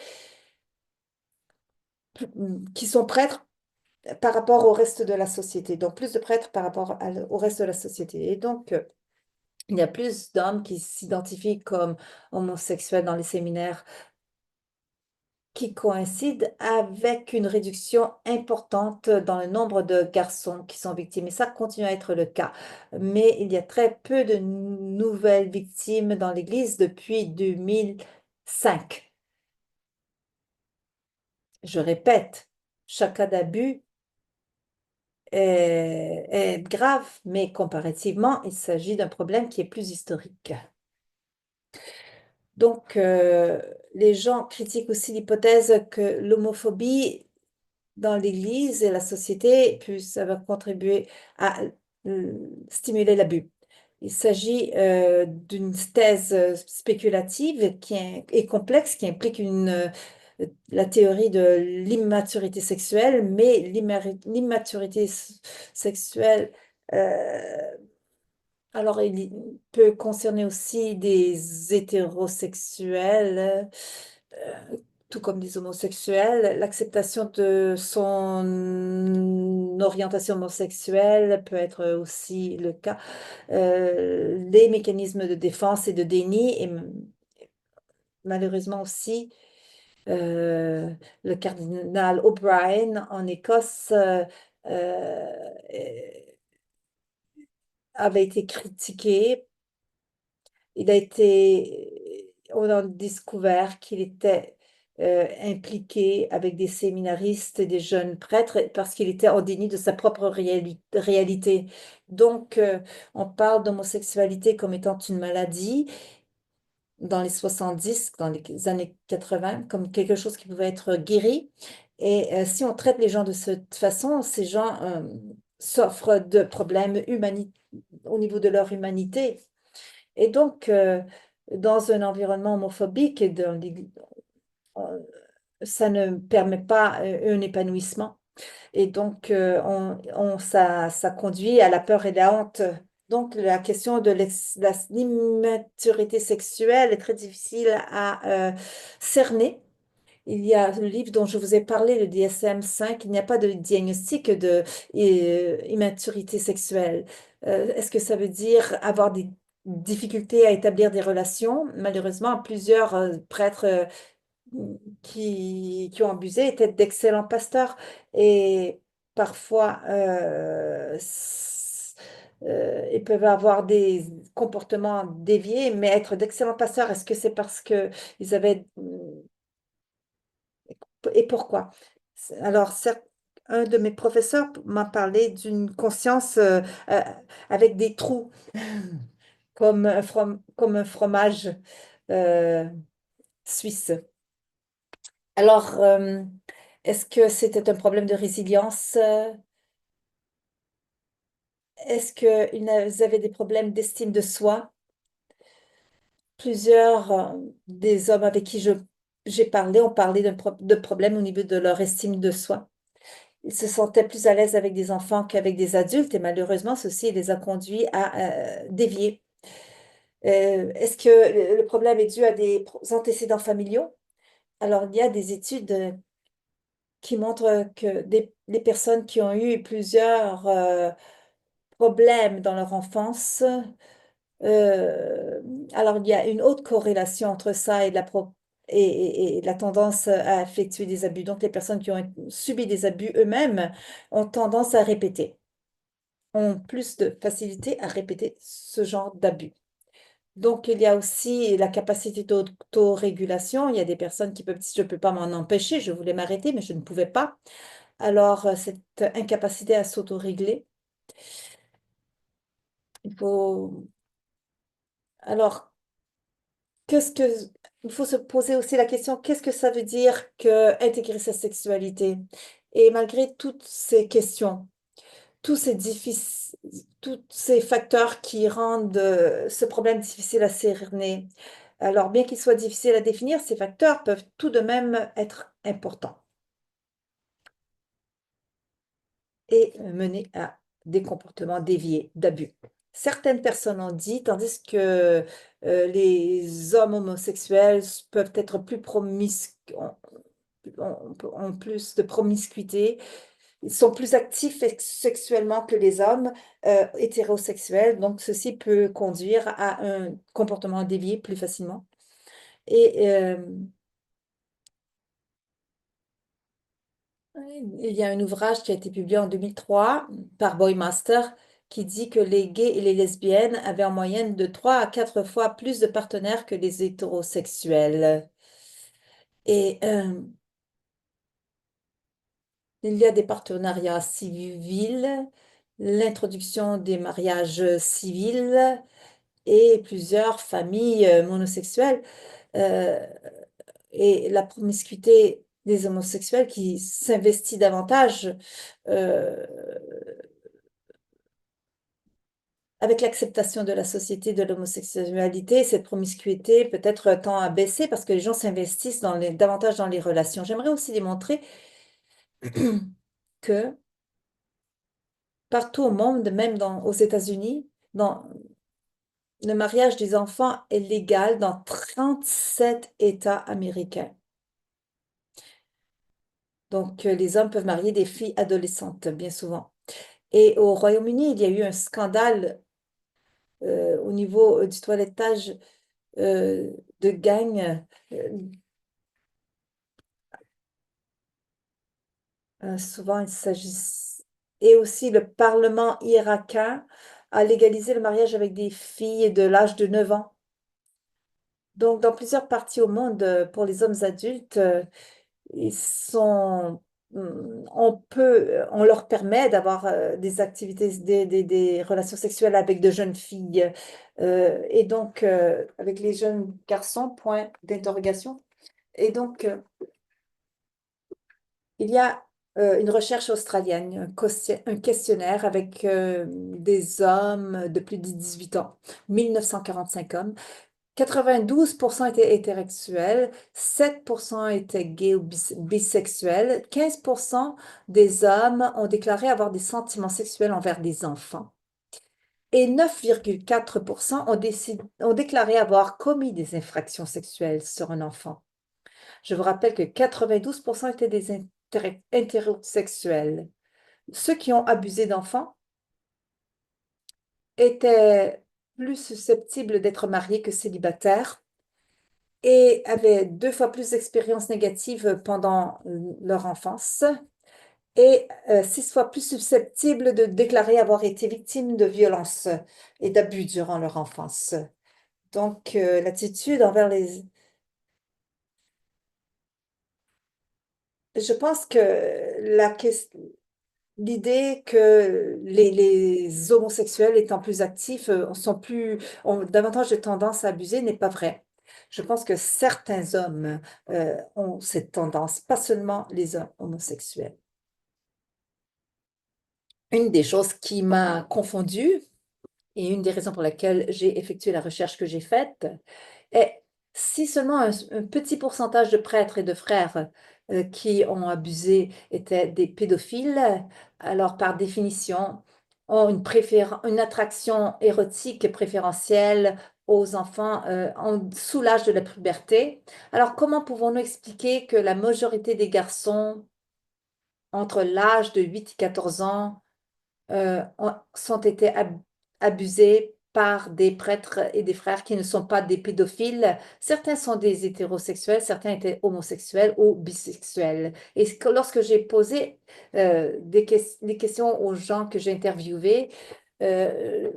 qui sont prêtres par rapport au reste de la société. Donc, plus de prêtres par rapport au reste de la société. Et donc, il y a plus d'hommes qui s'identifient comme homosexuels dans les séminaires qui coïncident avec une réduction importante dans le nombre de garçons qui sont victimes. Et ça continue à être le cas. Mais il y a très peu de nouvelles victimes dans l'Église depuis 2005. Je répète, chaque cas d'abus est grave, mais comparativement, il s'agit d'un problème qui est plus historique. Donc, les gens critiquent aussi l'hypothèse que l'homophobie dans l'Église et la société puisse avoir contribué à stimuler l'abus. Il s'agit d'une thèse spéculative et complexe qui implique la théorie de l'immaturité sexuelle, mais l'immaturité sexuelle euh, alors, il peut concerner aussi des hétérosexuels, tout comme des homosexuels. L'acceptation de son orientation homosexuelle peut être aussi le cas. Les mécanismes de défense et de déni, et malheureusement aussi euh, le cardinal O'Brien en Écosse euh, avait été critiqué. On a découvert qu'il était impliqué avec des séminaristes et des jeunes prêtres parce qu'il était en déni de sa propre réalité. Donc, on parle d'homosexualité comme étant une maladie dans les 70, dans les années 80, comme quelque chose qui pouvait être guéri. Et si on traite les gens de cette façon, ces gens souffrent de problèmes au niveau de leur humanité. Et donc, dans un environnement homophobique, euh, ça ne permet pas un épanouissement. Et donc, ça conduit à la peur et la honte. Donc, la question de l'immaturité sexuelle est très difficile à cerner. Il y a le livre dont je vous ai parlé, le DSM-5, il n'y a pas de diagnostic de immaturité sexuelle. Est-ce que ça veut dire avoir des difficultés à établir des relations? Malheureusement, plusieurs prêtres qui ont abusé étaient d'excellents pasteurs et parfois ils peuvent avoir des comportements déviés, mais être d'excellents pasteurs, est-ce que c'est parce que ils avaient et pourquoi? Alors, certes, un de mes professeurs m'a parlé d'une conscience euh, avec des trous, comme un fromage euh, suisse. Alors, est-ce que c'était un problème de résilience? Est-ce que vous avez des problèmes d'estime de soi? Plusieurs des hommes avec qui j'ai parlé ont parlé de problèmes au niveau de leur estime de soi. Ils se sentaient plus à l'aise avec des enfants qu'avec des adultes et malheureusement, ceci les a conduits à dévier. Est-ce que le problème est dû à des antécédents familiaux? Alors, il y a des études qui montrent que les personnes qui ont eu plusieurs problèmes dans leur enfance, euh, alors il y a une haute corrélation entre ça et et la tendance à effectuer des abus. Donc, les personnes qui ont subi des abus eux-mêmes ont tendance à répéter, ont plus de facilité à répéter ce genre d'abus. Donc, il y a aussi la capacité d'autorégulation. Il y a des personnes qui peuvent dire, je ne peux pas m'en empêcher, je voulais m'arrêter, mais je ne pouvais pas. Alors, cette incapacité à s'autorégler, il faut... Alors, qu'est-ce que... il faut se poser aussi la question, qu'est-ce que ça veut dire que intégrer sa sexualité? Et malgré toutes ces questions, tous ces facteurs qui rendent ce problème difficile à cerner, alors bien qu'ils soient difficiles à définir, ces facteurs peuvent tout de même être importants et mener à des comportements déviés, d'abus. Certaines personnes ont dit, tandis que les hommes homosexuels peuvent être plus ont plus de promiscuité, ils sont plus actifs sexuellement que les hommes hétérosexuels, donc ceci peut conduire à un comportement dévié plus facilement. Et il y a un ouvrage qui a été publié en 2003 par Boymaster qui dit que les gays et les lesbiennes avaient en moyenne de 3 à 4 fois plus de partenaires que les hétérosexuels. Et il y a des partenariats civils, l'introduction des mariages civils et plusieurs familles monosexuelles euh, et la promiscuité des homosexuels qui s'investit davantage euh, avec l'acceptation de la société de l'homosexualité, cette promiscuité peut-être tend à baisser parce que les gens s'investissent davantage dans les relations. J'aimerais aussi démontrer que partout au monde, même aux États-Unis, le mariage des enfants est légal dans 37 États américains. Donc, les hommes peuvent marier des filles adolescentes, bien souvent. Et au Royaume-Uni, il y a eu un scandale au niveau du toilettage euh, de gang. Euh, souvent, il s'agit... Et aussi, le Parlement irakien a légalisé le mariage avec des filles de l'âge de 9 ans. Donc, dans plusieurs parties au monde, pour les hommes adultes, ils sont, on leur permet d'avoir des activités, des relations sexuelles avec de jeunes filles et donc avec les jeunes garçons, point d'interrogation. Et donc, il y a une recherche australienne, un questionnaire avec des hommes de plus de 18 ans, 1945 hommes. 92% étaient hétérosexuels, 7% étaient gays ou bisexuels, 15% des hommes ont déclaré avoir des sentiments sexuels envers des enfants et 9,4% ont déclaré avoir commis des infractions sexuelles sur un enfant. Je vous rappelle que 92% étaient des hétérosexuels. Ceux qui ont abusé d'enfants étaient plus susceptibles d'être mariés que célibataires et avaient 2 fois plus d'expériences négatives pendant leur enfance et 6 fois plus susceptibles de déclarer avoir été victimes de violences et d'abus durant leur enfance. Donc, l'attitude envers les... Je pense que l'idée que les homosexuels étant plus actifs ont davantage de tendance à abuser n'est pas vrai. Je pense que certains hommes ont cette tendance, pas seulement les hommes homosexuels. Une des choses qui m'a confondue et une des raisons pour lesquelles j'ai effectué la recherche que j'ai faite est si seulement un petit pourcentage de prêtres et de frères qui ont abusé étaient des pédophiles, alors par définition ont une attraction érotique préférentielle aux enfants sous l'âge de la puberté. Alors comment pouvons-nous expliquer que la majorité des garçons entre l'âge de 8 et 14 ans sont été abusés par des prêtres et des frères qui ne sont pas des pédophiles. Certains sont des hétérosexuels, certains étaient homosexuels ou bisexuels. Et lorsque j'ai posé des questions aux gens que j'ai interviewés, euh,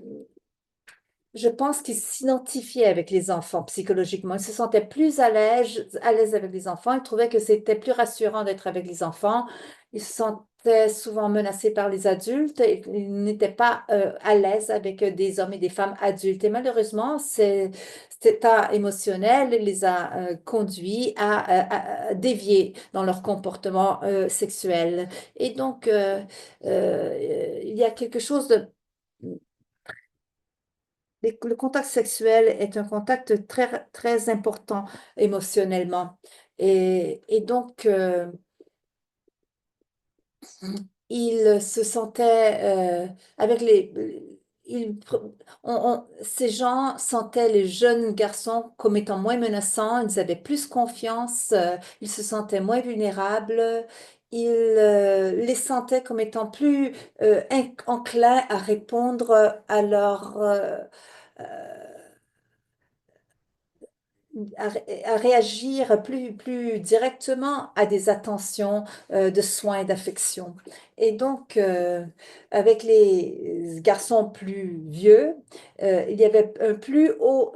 je pense qu'ils s'identifiaient avec les enfants psychologiquement. Ils se sentaient plus à l'aise avec les enfants. Ils trouvaient que c'était plus rassurant d'être avec les enfants. Ils se sentaient souvent menacés par les adultes et ils n'étaient pas à l'aise avec des hommes et des femmes adultes. Et malheureusement, cet état émotionnel les a conduits à dévier dans leur comportement sexuel. Et donc, il y a quelque chose de le contact sexuel est un contact très, très important émotionnellement. Et donc, il se sentait avec il- ces gens sentaient les jeunes garçons comme étant moins menaçants, ils avaient plus confiance, ils se sentaient moins vulnérables, ils les sentaient comme étant plus enclins à répondre à leur à réagir plus directement à des attentions de soins et d'affection. Et donc, avec les garçons plus vieux, il y avait un plus haut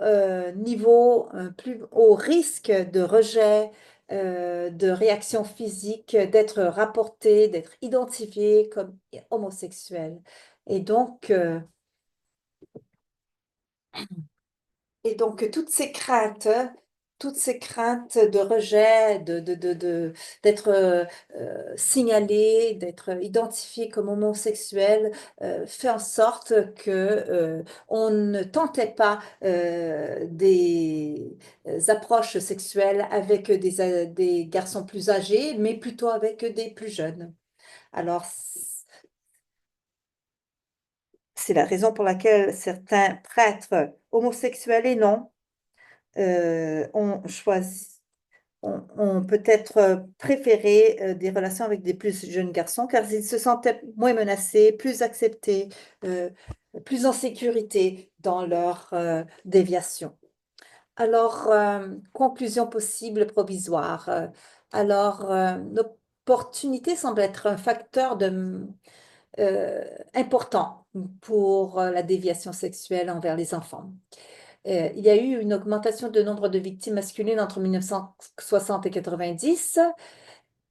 niveau, un plus haut risque de rejet, de réaction physique, d'être rapporté, d'être identifié comme homosexuel. Et donc, Et donc, toutes ces craintes de rejet, d'être signalé, d'être identifié comme homosexuel, fait en sorte que on ne tentait pas des approches sexuelles avec des garçons plus âgés, mais plutôt avec des plus jeunes. Alors, c'est la raison pour laquelle certains prêtres homosexuels et non ont choisi, ont peut-être préféré des relations avec des plus jeunes garçons car ils se sentaient moins menacés, plus acceptés, euh, plus en sécurité dans leur déviation. Alors, conclusion possible provisoire. L'opportunité semble être un facteur euh, important pour la déviation sexuelle envers les enfants. Il y a eu une augmentation de nombre de victimes masculines entre 1960 et 90.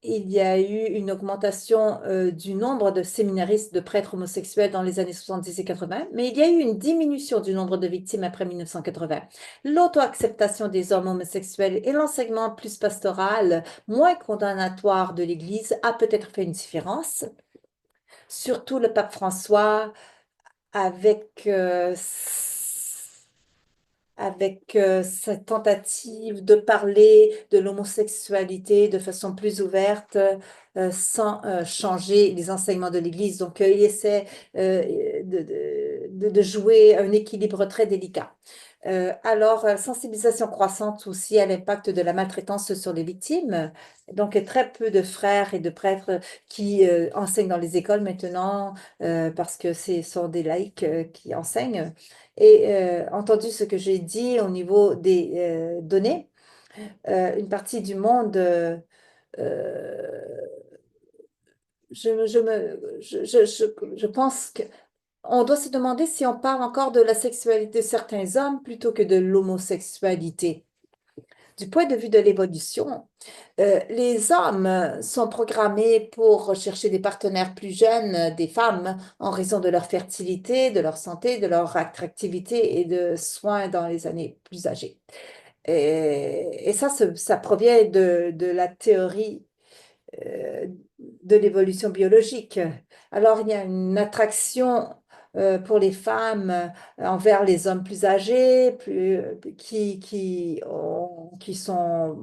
Il y a eu une augmentation du nombre de séminaristes, de prêtres homosexuels dans les années 70 et 80, mais il y a eu une diminution du nombre de victimes après 1980. L'auto-acceptation des hommes homosexuels et l'enseignement plus pastoral, moins condamnatoire de l'Église a peut-être fait une différence. Surtout le pape François avec cette tentative de parler de l'homosexualité de façon plus ouverte, sans changer les enseignements de l'Église. Donc, il essaie de jouer un équilibre très délicat. Sensibilisation croissante aussi à l'impact de la maltraitance sur les victimes. Donc, très peu de frères et de prêtres qui enseignent dans les écoles maintenant, parce que ce sont des laïcs qui enseignent. Et entendu ce que j'ai dit au niveau des données, une partie du monde, euh, je pense qu'on doit se demander si on parle encore de la sexualité de certains hommes plutôt que de l'homosexualité. du point de vue de l'évolution, les hommes sont programmés pour rechercher des partenaires plus jeunes, des femmes, en raison de leur fertilité, de leur santé, de leur attractivité et de soins dans les années plus âgées. Et ça, ça provient de la théorie euh, de l'évolution biologique. Alors, il y a une attraction pour les femmes envers les hommes plus âgés, qui sont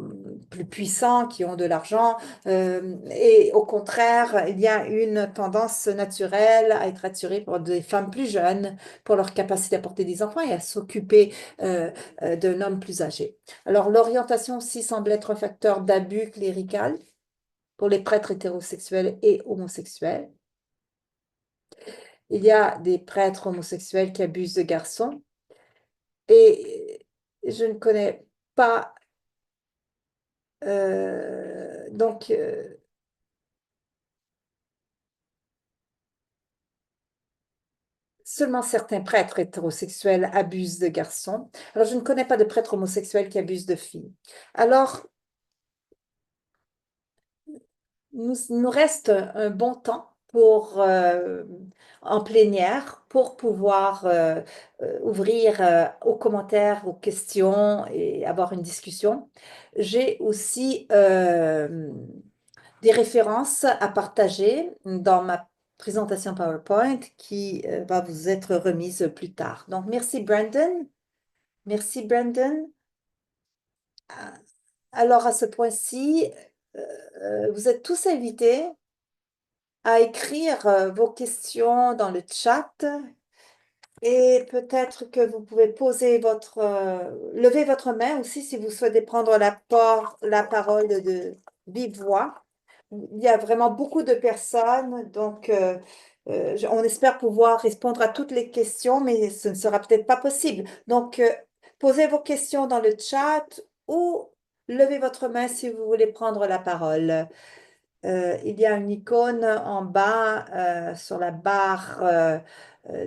plus puissants, qui ont de l'argent. Et au contraire, il y a une tendance naturelle à être attiré par des femmes plus jeunes, pour leur capacité à porter des enfants et à s'occuper euh, d'un homme plus âgé. Alors, l'orientation aussi semble être un facteur d'abus clérical pour les prêtres hétérosexuels et homosexuels. Il y a des prêtres homosexuels qui abusent de garçons et je ne connais pas, donc seulement certains prêtres hétérosexuels abusent de garçons. Alors je ne connais pas de prêtres homosexuels qui abusent de filles. Alors nous reste un bon temps pour, en plénière, pour pouvoir ouvrir aux commentaires, aux questions et avoir une discussion. J'ai aussi des références à partager dans ma présentation PowerPoint qui va vous être remise plus tard. Donc, merci Brandon. Merci Brandon. Alors, à ce point-ci, vous êtes tous invités à écrire vos questions dans le chat et peut-être que vous pouvez lever votre main aussi si vous souhaitez prendre la parole de vive voix. Il y a vraiment beaucoup de personnes, donc on espère pouvoir répondre à toutes les questions, mais ce ne sera peut-être pas possible. Donc, posez vos questions dans le chat ou levez votre main si vous voulez prendre la parole. Il y a une icône en bas sur la barre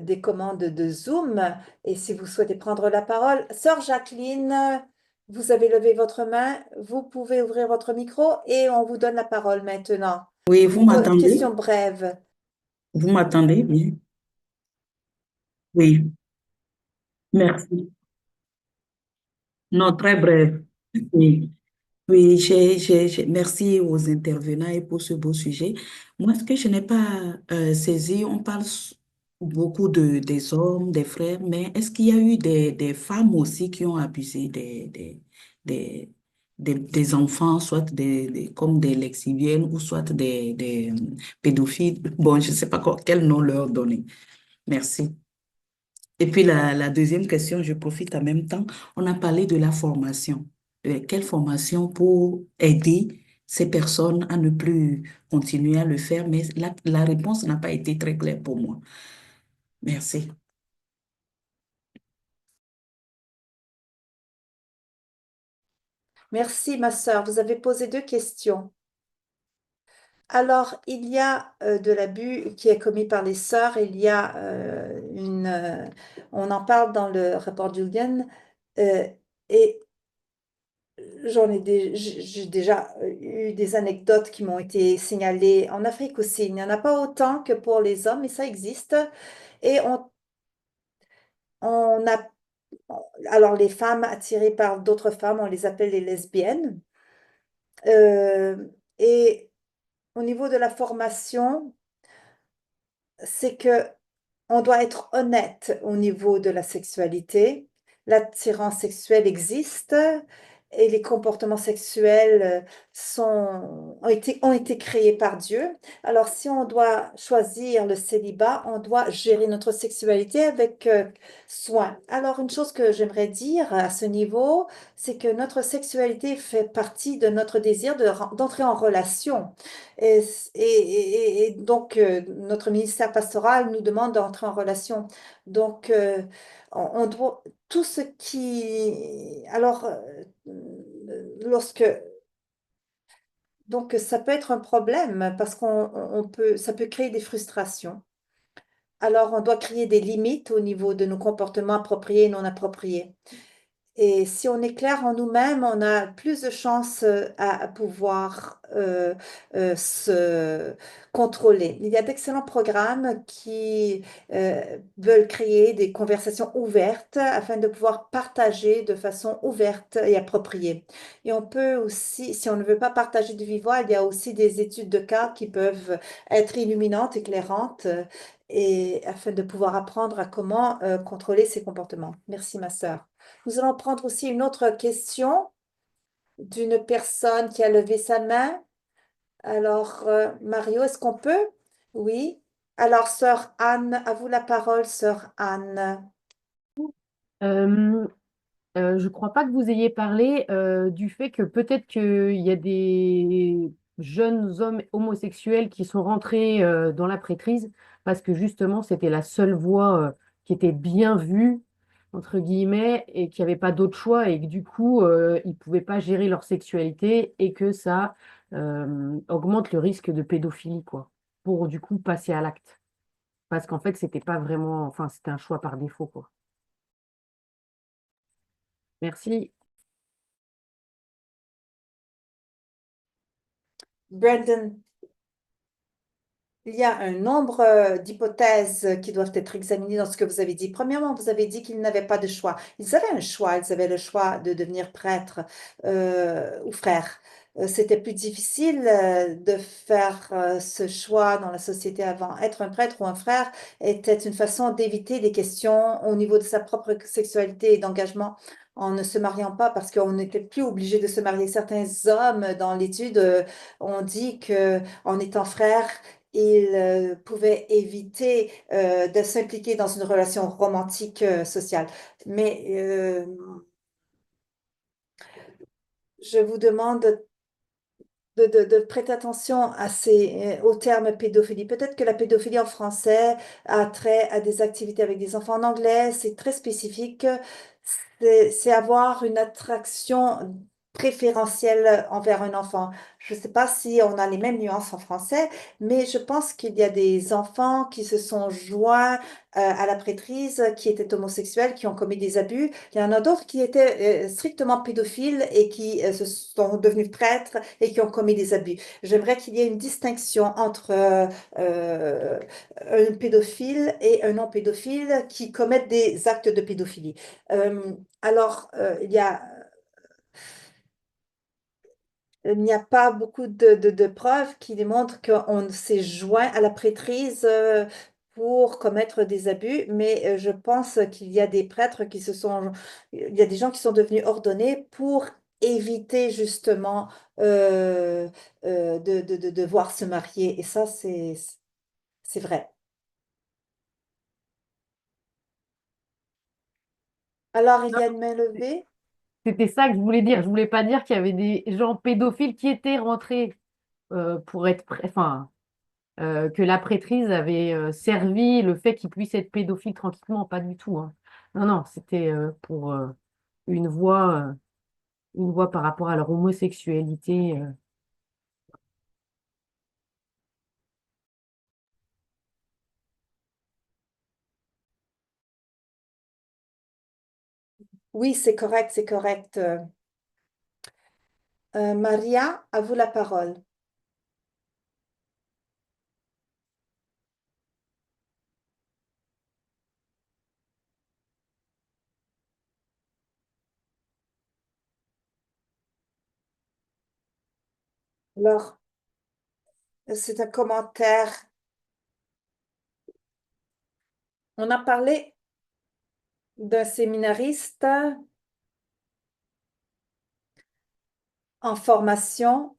des commandes de Zoom. Et si vous souhaitez prendre la parole, Sœur Jacqueline, vous avez levé votre main, vous pouvez ouvrir votre micro et on vous donne la parole maintenant. Oui, vous Une m'entendez? question brève. Vous m'entendez bien? Oui, merci. Non, très bref. Oui, oui, merci aux intervenants et pour ce beau sujet. Moi, ce que je n'ai pas saisi, on parle beaucoup des hommes, des frères, mais est-ce qu'il y a eu des femmes aussi qui ont abusé des, des enfants, soit comme des lexibiennes ou soit des pédophiles? Bon, je ne sais pas quel nom leur donner. Merci. Et puis la deuxième question, je profite en même temps. On a parlé de la formation. Quelle formation pour aider ces personnes à ne plus continuer à le faire? Mais la réponse n'a pas été très claire pour moi. Merci. Merci, ma sœur. Vous avez posé deux questions. Alors, il y a de l'abus qui est commis par les sœurs. Il y a on en parle dans le rapport Julian. euh, et j'ai déjà eu des anecdotes qui m'ont été signalées en Afrique aussi. Il n'y en a pas autant que pour les hommes, mais ça existe. Et on a, alors les femmes attirées par d'autres femmes, on les appelle les lesbiennes. Et au niveau de la formation, c'est que on doit être honnête au niveau de la sexualité. L'attirance sexuelle existe et les comportements sexuels ont été créés par Dieu. Alors, si on doit choisir le célibat, on doit gérer notre sexualité avec soin. Alors, une chose que j'aimerais dire à ce niveau, c'est que notre sexualité fait partie de notre désir d'entrer en relation. Et, et donc, notre ministère pastoral nous demande d'entrer en relation. Donc, on doit, tout ce qui... Alors, lorsque... Donc, ça peut être un problème parce ça peut créer des frustrations. Alors, on doit créer des limites au niveau de nos comportements appropriés et non appropriés. Et si on est clair en nous-mêmes, on a plus de chances à pouvoir se contrôler. Il y a d'excellents programmes qui veulent créer des conversations ouvertes afin de pouvoir partager de façon ouverte et appropriée. Et on peut aussi, si on ne veut pas partager du vivant, il y a aussi des études de cas qui peuvent être illuminantes, éclairantes, et afin de pouvoir apprendre à comment contrôler ces comportements. Merci, ma sœur. Nous allons prendre aussi une autre question d'une personne qui a levé sa main. Alors, Mario, est-ce qu'on peut? Oui. Alors, sœur Anne, à vous la parole, sœur Anne. Euh, je ne crois pas que vous ayez parlé du fait que peut-être qu'il y a des jeunes hommes homosexuels qui sont rentrés dans la prêtrise parce que justement c'était la seule voie qui était bien vue, entre guillemets, et qu'il n'y avait pas d'autre choix et que du coup ils ne pouvaient pas gérer leur sexualité et que ça augmente le risque de pédophilie, quoi, pour du coup passer à l'acte. Parce qu'en fait, c'était pas vraiment, enfin, c'était un choix par défaut, quoi. Merci. Brandon, il y a un nombre d'hypothèses qui doivent être examinées dans ce que vous avez dit. Premièrement, vous avez dit qu'ils n'avaient pas de choix. Ils avaient un choix. Ils avaient le choix de devenir prêtre ou frère. C'était plus difficile de faire ce choix dans la société avant. Être un prêtre ou un frère était une façon d'éviter des questions au niveau de sa propre sexualité et d'engagement en ne se mariant pas parce qu'on n'était plus obligé de se marier. Certains hommes dans l'étude ont dit que en étant frère, il pouvait éviter de s'impliquer dans une relation romantique sociale. Mais je vous demande de prêter attention à au terme pédophilie. Peut-être que la pédophilie en français a trait à des activités avec des enfants. En anglais, c'est très spécifique. C'est avoir une attraction préférentielle envers un enfant. Je ne sais pas si on a les mêmes nuances en français, mais je pense qu'il y a des enfants qui se sont joints à la prêtrise, qui étaient homosexuels, qui ont commis des abus. Il y en a d'autres qui étaient strictement pédophiles et qui se sont devenus prêtres et qui ont commis des abus. J'aimerais qu'il y ait une distinction entre euh, un pédophile et un non-pédophile qui commettent des actes de pédophilie. Il n'y a pas beaucoup de preuves qui démontrent qu'on s'est joint à la prêtrise pour commettre des abus, mais je pense qu'il y a des prêtres il y a des gens qui sont devenus ordonnés pour éviter justement de devoir se marier. Et ça, c'est vrai. Alors, il y a une main levée. C'était ça que je voulais dire. Je voulais pas dire qu'il y avait des gens pédophiles qui étaient rentrés pour être, enfin, que la prêtrise avait servi le fait qu'ils puissent être pédophiles tranquillement, pas du tout, hein. Non, non, c'était pour une voie, euh, une voie par rapport à leur homosexualité. Oui, c'est correct, c'est correct. Maria, à vous la parole. Alors, c'est un commentaire. On a parlé d'un séminariste en formation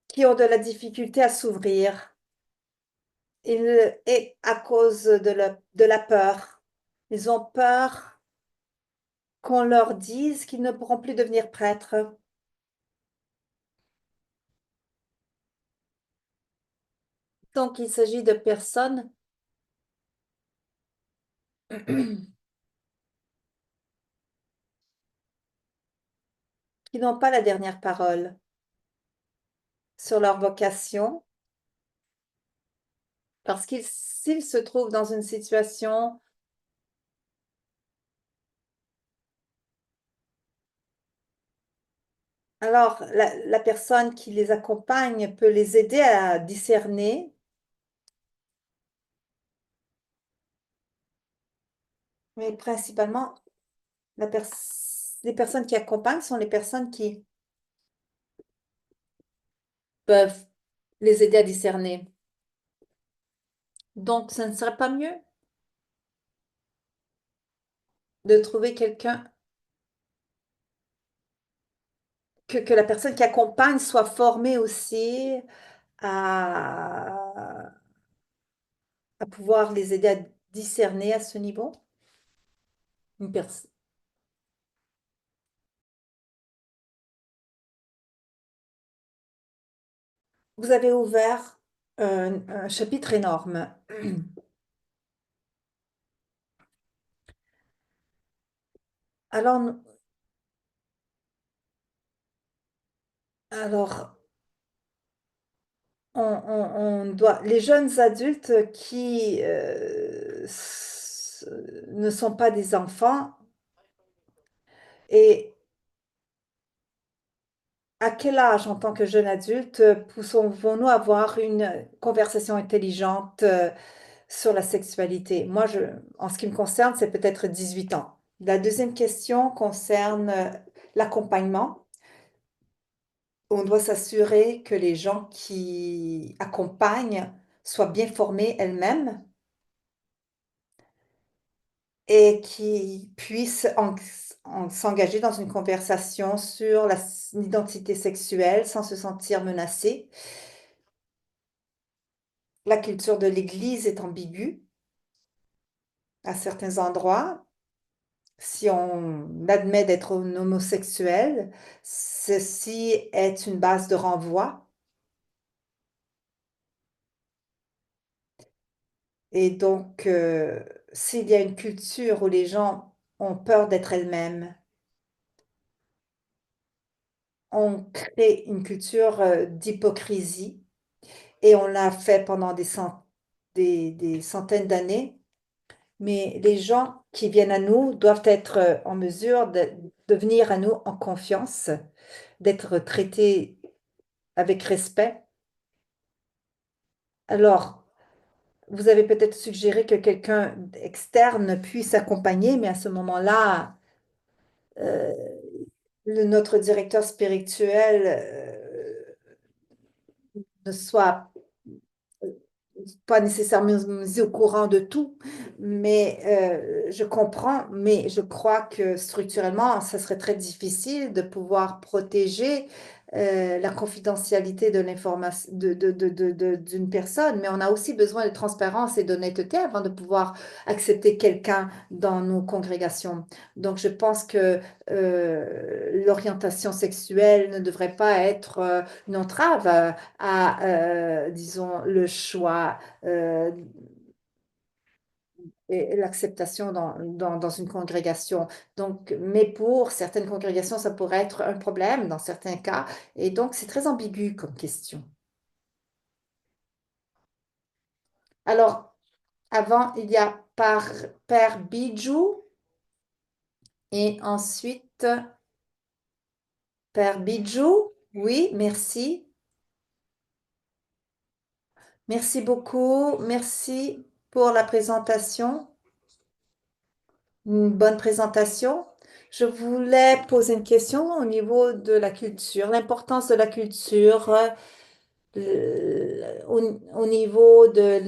qui ont de la difficulté à s'ouvrir. Et à cause de la peur. Ils ont peur qu'on leur dise qu'ils ne pourront plus devenir prêtres. Donc, il s'agit de personnes qui n'ont pas la dernière parole sur leur vocation, parce qu'ils, s'ils se trouvent dans une situation Alors, la personne qui les accompagne peut les aider à discerner, mais principalement, les personnes qui accompagnent sont les personnes qui peuvent les aider à discerner. Donc, ce ne serait pas mieux de trouver quelqu'un, que la personne qui accompagne soit formée aussi à, à pouvoir les aider à discerner à ce niveau? Une pers- Vous avez ouvert un chapitre énorme. Alors, alors on doit, les jeunes adultes qui ne sont pas des enfants, et à quel âge, en tant que jeune adulte, pouvons-nous avoir une conversation intelligente sur la sexualité? Moi, en ce qui me concerne, c'est peut-être 18 ans. La deuxième question concerne l'accompagnement. On doit s'assurer que les gens qui accompagnent soient bien formés elles-mêmes et qui puissent s'engager dans une conversation sur l'identité sexuelle sans se sentir menacés. La culture de l'Église est ambiguë à certains endroits. Si on admet d'être un homosexuel, ceci est une base de renvoi. Et donc, s'il y a une culture où les gens ont peur d'être elles-mêmes, on crée une culture d'hypocrisie et on l'a fait pendant des centaines d'années. Mais les gens qui viennent à nous doivent être en mesure de venir à nous en confiance, d'être traités avec respect. Alors, vous avez peut-être suggéré que quelqu'un externe puisse accompagner, mais à ce moment-là, euh, notre directeur spirituel ne soit pas nécessairement mis au courant de tout, mais je comprends, mais je crois que structurellement, ça serait très difficile de pouvoir protéger la confidentialité de l'information d'une personne, mais on a aussi besoin de transparence et d'honnêteté avant de pouvoir accepter quelqu'un dans nos congrégations. Donc, je pense que l'orientation sexuelle ne devrait pas être une entrave à, disons, le choix et l'acceptation dans une congrégation. Donc, mais pour certaines congrégations, ça pourrait être un problème dans certains cas. Et donc, c'est très ambigu comme question. Alors, avant, il y a Père Bijou et ensuite Père Bijou. Oui, merci. Merci beaucoup. Merci pour la présentation. Une bonne présentation. Je voulais poser une question au niveau de la culture, l'importance de la culture au niveau de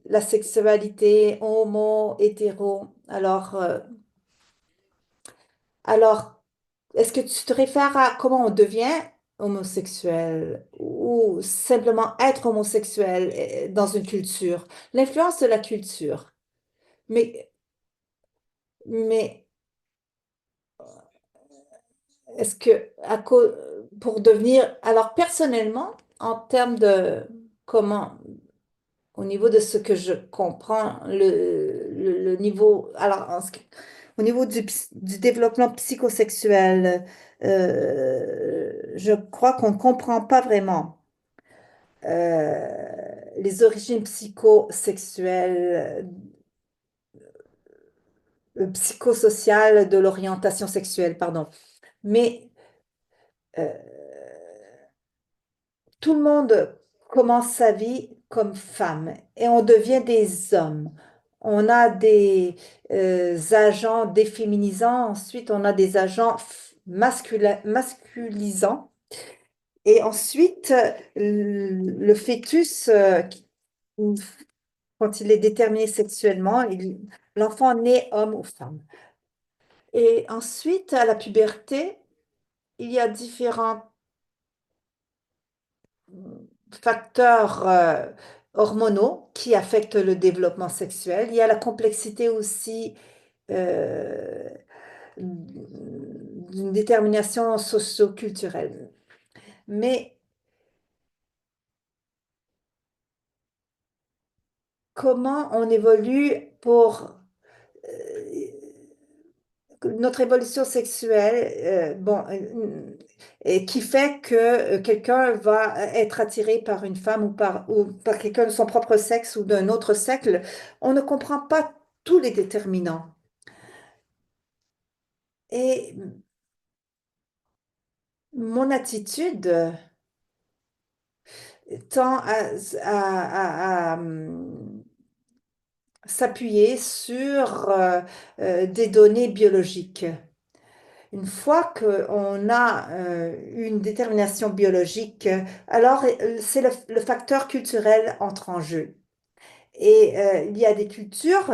la sexualité homo, hétéro. Alors, est-ce que tu te réfères à comment on devient homosexuel ou simplement être homosexuel dans une culture? L'influence de la culture. Mais, mais est-ce que pour devenir, alors personnellement, en termes de comment, au niveau de ce que je comprends, le niveau, alors au niveau du développement psychosexuel, je crois qu'on ne comprend pas vraiment les origines psychosexuelles, psychosociales de l'orientation sexuelle, pardon. Mais euh, tout le monde commence sa vie comme femme et on devient des hommes. On a des agents déféminisants, ensuite on a des agents masculisants. Et ensuite, le fœtus, quand il est déterminé sexuellement, l'enfant naît homme ou femme. Et ensuite, à la puberté, il y a différents facteurs hormonaux qui affectent le développement sexuel. Il y a la complexité aussi euh, d'une détermination socio-culturelle. Mais comment on évolue pour notre évolution sexuelle, et qui fait que quelqu'un va être attiré par une femme ou par quelqu'un de son propre sexe ou d'un autre sexe, on ne comprend pas tous les déterminants. Et mon attitude tend à s'appuyer sur des données biologiques. Une fois qu'on a une détermination biologique, alors c'est le facteur culturel entre en jeu. Et il y a des cultures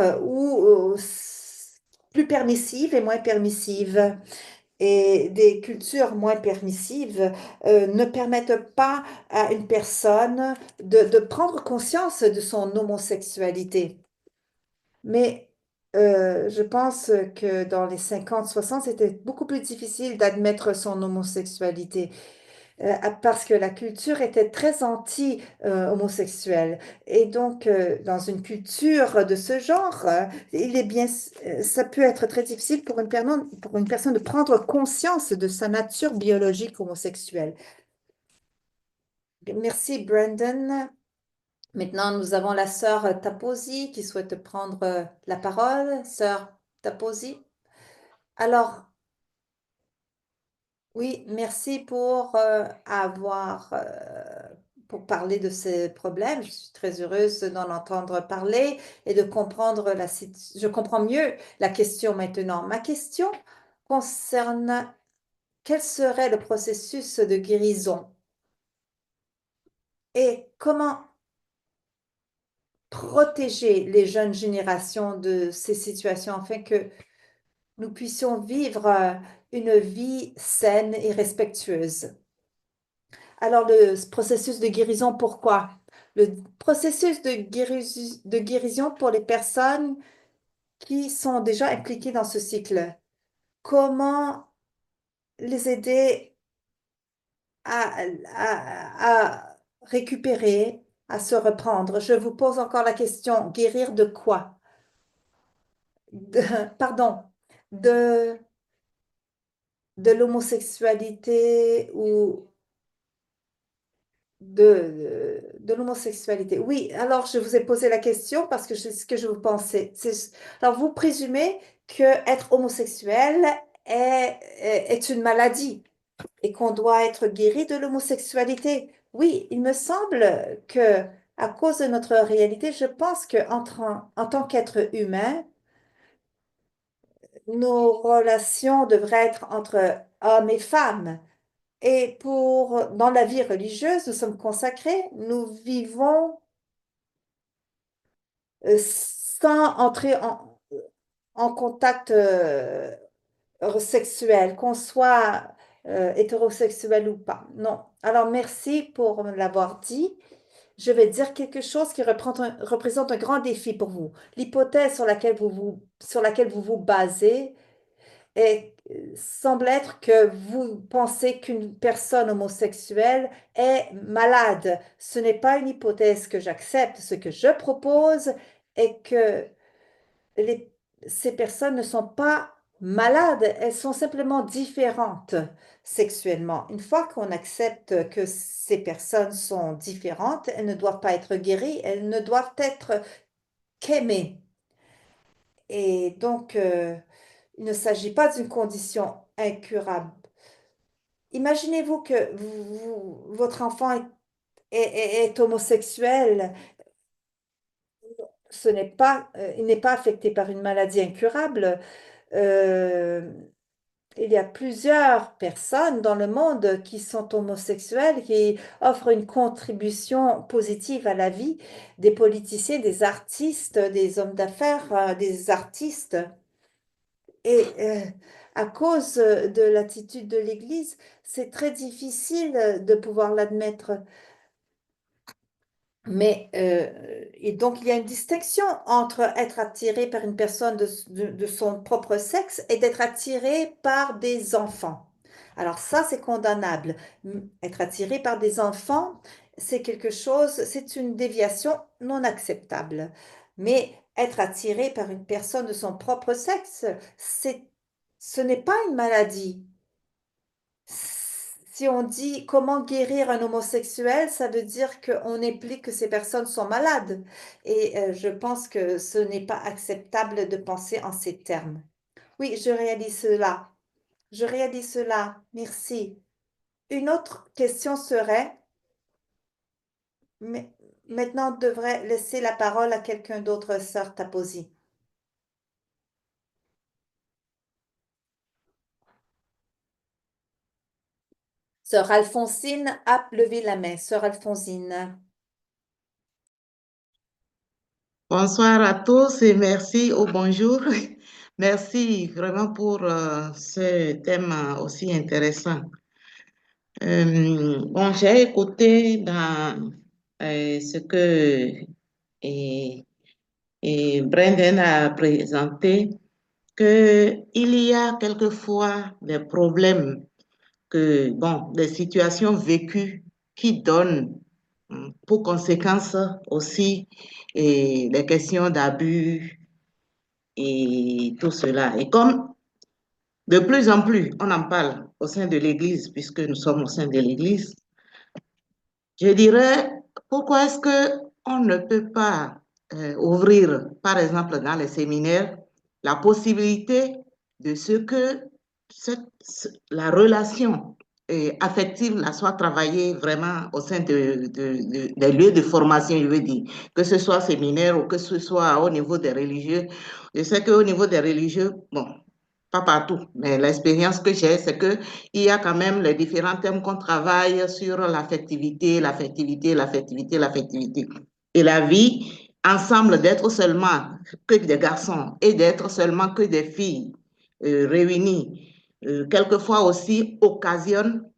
plus permissives et moins permissives. Et des cultures moins permissives ne permettent pas à une personne de prendre conscience de son homosexualité. Mais je pense que dans les 50-60, c'était beaucoup plus difficile d'admettre son homosexualité parce que la culture était très anti-homosexuelle. Et donc, dans une culture de ce genre, ça peut être très difficile pour une personne de prendre conscience de sa nature biologique homosexuelle. Merci, Brandon. Maintenant, nous avons la sœur Taposi qui souhaite prendre la parole. Sœur Taposi. Alors, oui, merci pour parler de ces problèmes. Je suis très heureuse d'en entendre parler et de comprendre Je comprends mieux la question maintenant. Ma question concerne quel serait le processus de guérison et comment protéger les jeunes générations de ces situations afin que nous puissions vivre une vie saine et respectueuse. Alors, le processus de guérison, pourquoi? Le processus de guérison pour les personnes qui sont déjà impliquées dans ce cycle. Comment les aider à, à récupérer, à se reprendre? Je vous pose encore la question, guérir de quoi? Pardon, de, de l'homosexualité ou de l'homosexualité. Oui, alors je vous ai posé la question parce que c'est ce que je vous pensais. Alors vous présumez que être homosexuel est une maladie et qu'on doit être guéri de l'homosexualité. Oui, il me semble que à cause de notre réalité, je pense que en tant qu'être humain, nos relations devraient être entre hommes et femmes. Et dans la vie religieuse, nous sommes consacrés, nous vivons sans entrer en contact sexuel, qu'on soit hétérosexuel ou pas. Non. Alors, merci pour me l'avoir dit. Je vais dire quelque chose qui représente un grand défi pour vous. L'hypothèse sur laquelle vous vous basez semble être que vous pensez qu'une personne homosexuelle est malade. Ce n'est pas une hypothèse que j'accepte. Ce que je propose est que les- ces personnes ne sont pas malades, elles sont simplement différentes sexuellement. Une fois qu'on accepte que ces personnes sont différentes, elles ne doivent pas être guéries, elles ne doivent être qu'aimées. Et donc, il ne s'agit pas d'une condition incurable. imaginez-vous que votre enfant est homosexuel. Il n'est pas affecté par une maladie incurable. Euh, il y a plusieurs personnes dans le monde qui sont homosexuelles, qui offrent une contribution positive à la vie des politiciens, des artistes, des hommes d'affaires, des artistes. Et à cause de l'attitude de l'Église, c'est très difficile de pouvoir l'admettre. Mais et donc, il y a une distinction entre être attiré par une personne de son propre sexe et d'être attiré par des enfants. Alors ça, c'est condamnable. Être attiré par des enfants, c'est quelque chose, c'est une déviation non acceptable. Mais être attiré par une personne de son propre sexe, ce n'est pas une maladie. Si on dit comment guérir un homosexuel, ça veut dire qu'on implique que ces personnes sont malades. Et je pense que ce n'est pas acceptable de penser en ces termes. Oui, je réalise cela. Je réalise cela. Merci. Une autre question serait, mais maintenant on devrait laisser la parole à quelqu'un d'autre, sœur Taposi. Sœur Alphonsine a levé la main. Sœur Alphonsine. Bonsoir à tous et merci au bonjour. Merci vraiment pour ce thème aussi intéressant. Bon, j'ai écouté dans ce que et, Brendan a présenté qu'il y a quelquefois des problèmes bon, des situations vécues qui donnent pour conséquence aussi les questions d'abus et tout cela. Et comme de plus en plus on en parle au sein de l'Église, puisque nous sommes au sein de l'Église, je dirais, pourquoi est-ce qu'on ne peut pas ouvrir, par exemple, dans les séminaires, la possibilité de ce que la relation affective là, soit travaillée vraiment au sein des lieux de formation, je veux dire, que ce soit séminaire ou que ce soit au niveau des religieux. Je sais qu'au niveau des religieux, bon, pas partout, mais l'expérience que j'ai, c'est que il y a quand même les différents thèmes qu'on travaille sur l'affectivité, l'affectivité, l'affectivité, l'affectivité. Et la vie, ensemble, d'être seulement que des garçons et d'être seulement que des filles réunies, quelquefois aussi occasionne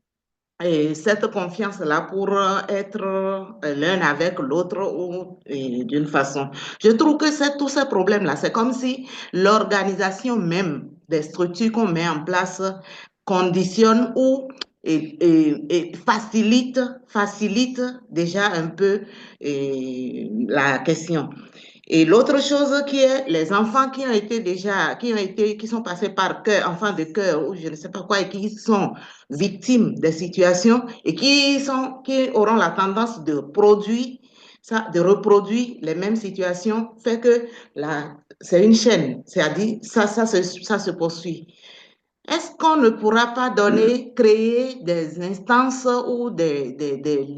cette confiance-là pour être l'un avec l'autre ou d'une façon. Je trouve que tous ces problèmes-là, c'est comme si l'organisation même des structures qu'on met en place conditionne ou et facilite déjà un peu la question. Et l'autre chose qui est les enfants qui ont été déjà, qui sont passés par cœur, enfants de cœur, ou je ne sais pas quoi, et qui sont victimes des situations et qui auront la tendance de produire, ça, de reproduire les mêmes situations, fait que c'est une chaîne, c'est-à-dire ça se poursuit. Est-ce qu'on ne pourra pas créer des instances ou des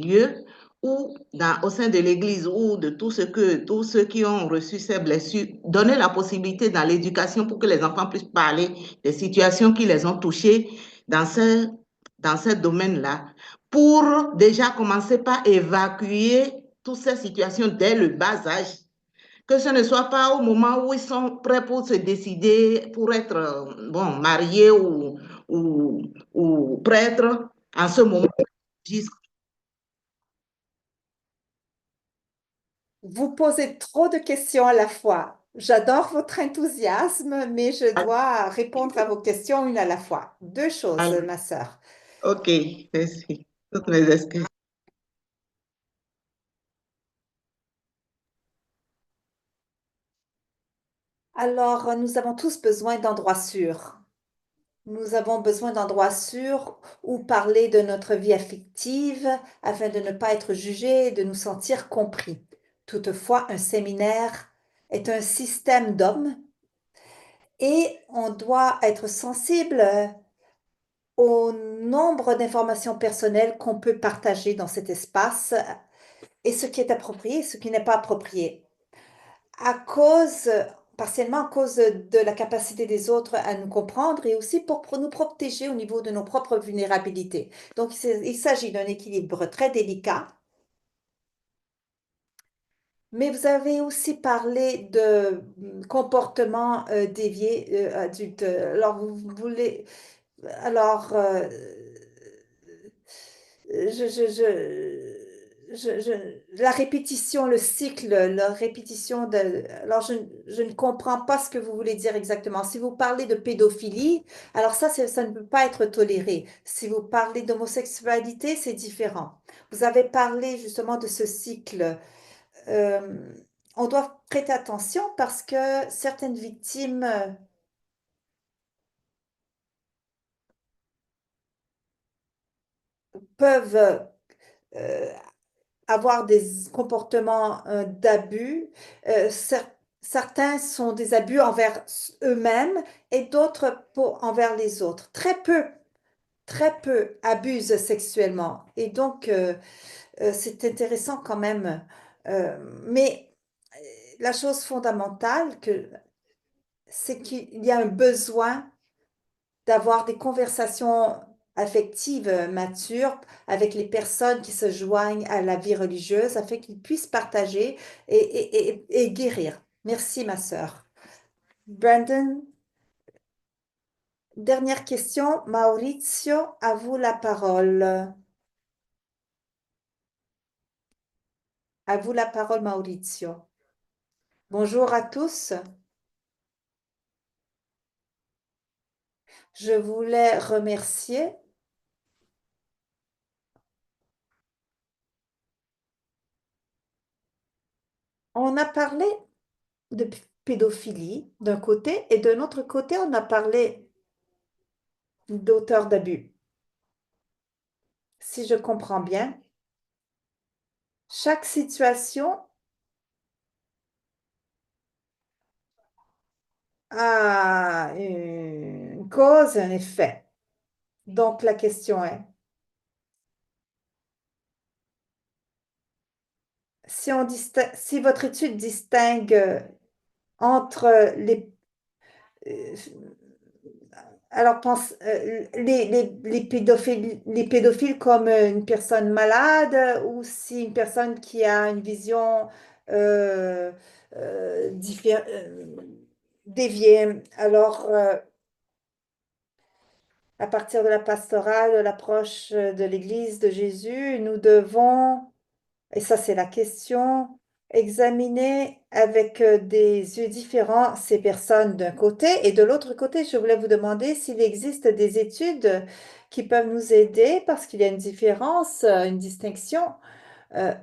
lieux où, au sein de l'Église ou de tous ceux qui ont reçu ces blessures, donner la possibilité dans l'éducation pour que les enfants puissent parler des situations qui les ont touchés dans dans ce domaine-là, pour déjà commencer par évacuer toutes ces situations dès le bas âge, que ce ne soit pas au moment où ils sont prêts pour se décider pour être bon, mariés ou prêtres, en ce moment. Vous posez trop de questions à la fois. J'adore votre enthousiasme, mais je dois répondre à vos questions une à la fois. Deux choses, Alors, ma sœur. ok, merci. Toutes mes excuses. Alors, nous avons tous besoin d'endroits sûrs. Nous avons besoin d'endroits sûrs où parler de notre vie affective afin de ne pas être jugés et de nous sentir compris. Toutefois, un séminaire est un système d'hommes et on doit être sensible au nombre d'informations personnelles qu'on peut partager dans cet espace et ce qui est approprié et ce qui n'est pas approprié. À cause, partiellement à cause de la capacité des autres à nous comprendre et aussi pour nous protéger au niveau de nos propres vulnérabilités. Donc, il s'agit d'un équilibre très délicat. Mais vous avez aussi parlé de comportements déviés adultes. Alors, vous voulez... Alors, la répétition, le cycle, la répétition de... Alors, je ne comprends pas ce que vous voulez dire exactement. Si vous parlez de pédophilie, alors ça ne peut pas être toléré. Si vous parlez d'homosexualité, c'est différent. Vous avez parlé justement de ce cycle. Euh, on doit prêter attention parce que certaines victimes peuvent euh, avoir des comportements d'abus. Certains sont des abus envers eux-mêmes et d'autres envers les autres. Très peu abusent sexuellement. Et donc, c'est intéressant quand même. Mais la chose fondamentale, c'est qu'il y a un besoin d'avoir des conversations affectives matures avec les personnes qui se joignent à la vie religieuse afin qu'ils puissent partager et guérir. Merci, ma sœur. Brandon, dernière question. Maurizio, à vous la parole. À vous la parole, Maurizio. Bonjour à tous. Je voulais remercier. On a parlé de pédophilie d'un côté et d'un autre côté, on a parlé d'auteurs d'abus. Si je comprends bien, chaque situation a une cause et un effet. Donc la question est, si votre étude distingue entre euh, alors les pédophiles comme une personne malade ou si une personne qui a une vision euh, déviée. Alors, à partir de la pastorale, de l'approche de l'Église de Jésus, nous devons, et ça c'est la question, examiner avec des yeux différents ces personnes d'un côté et de l'autre côté, je voulais vous demander s'il existe des études qui peuvent nous aider parce qu'il y a une différence, une distinction, euh,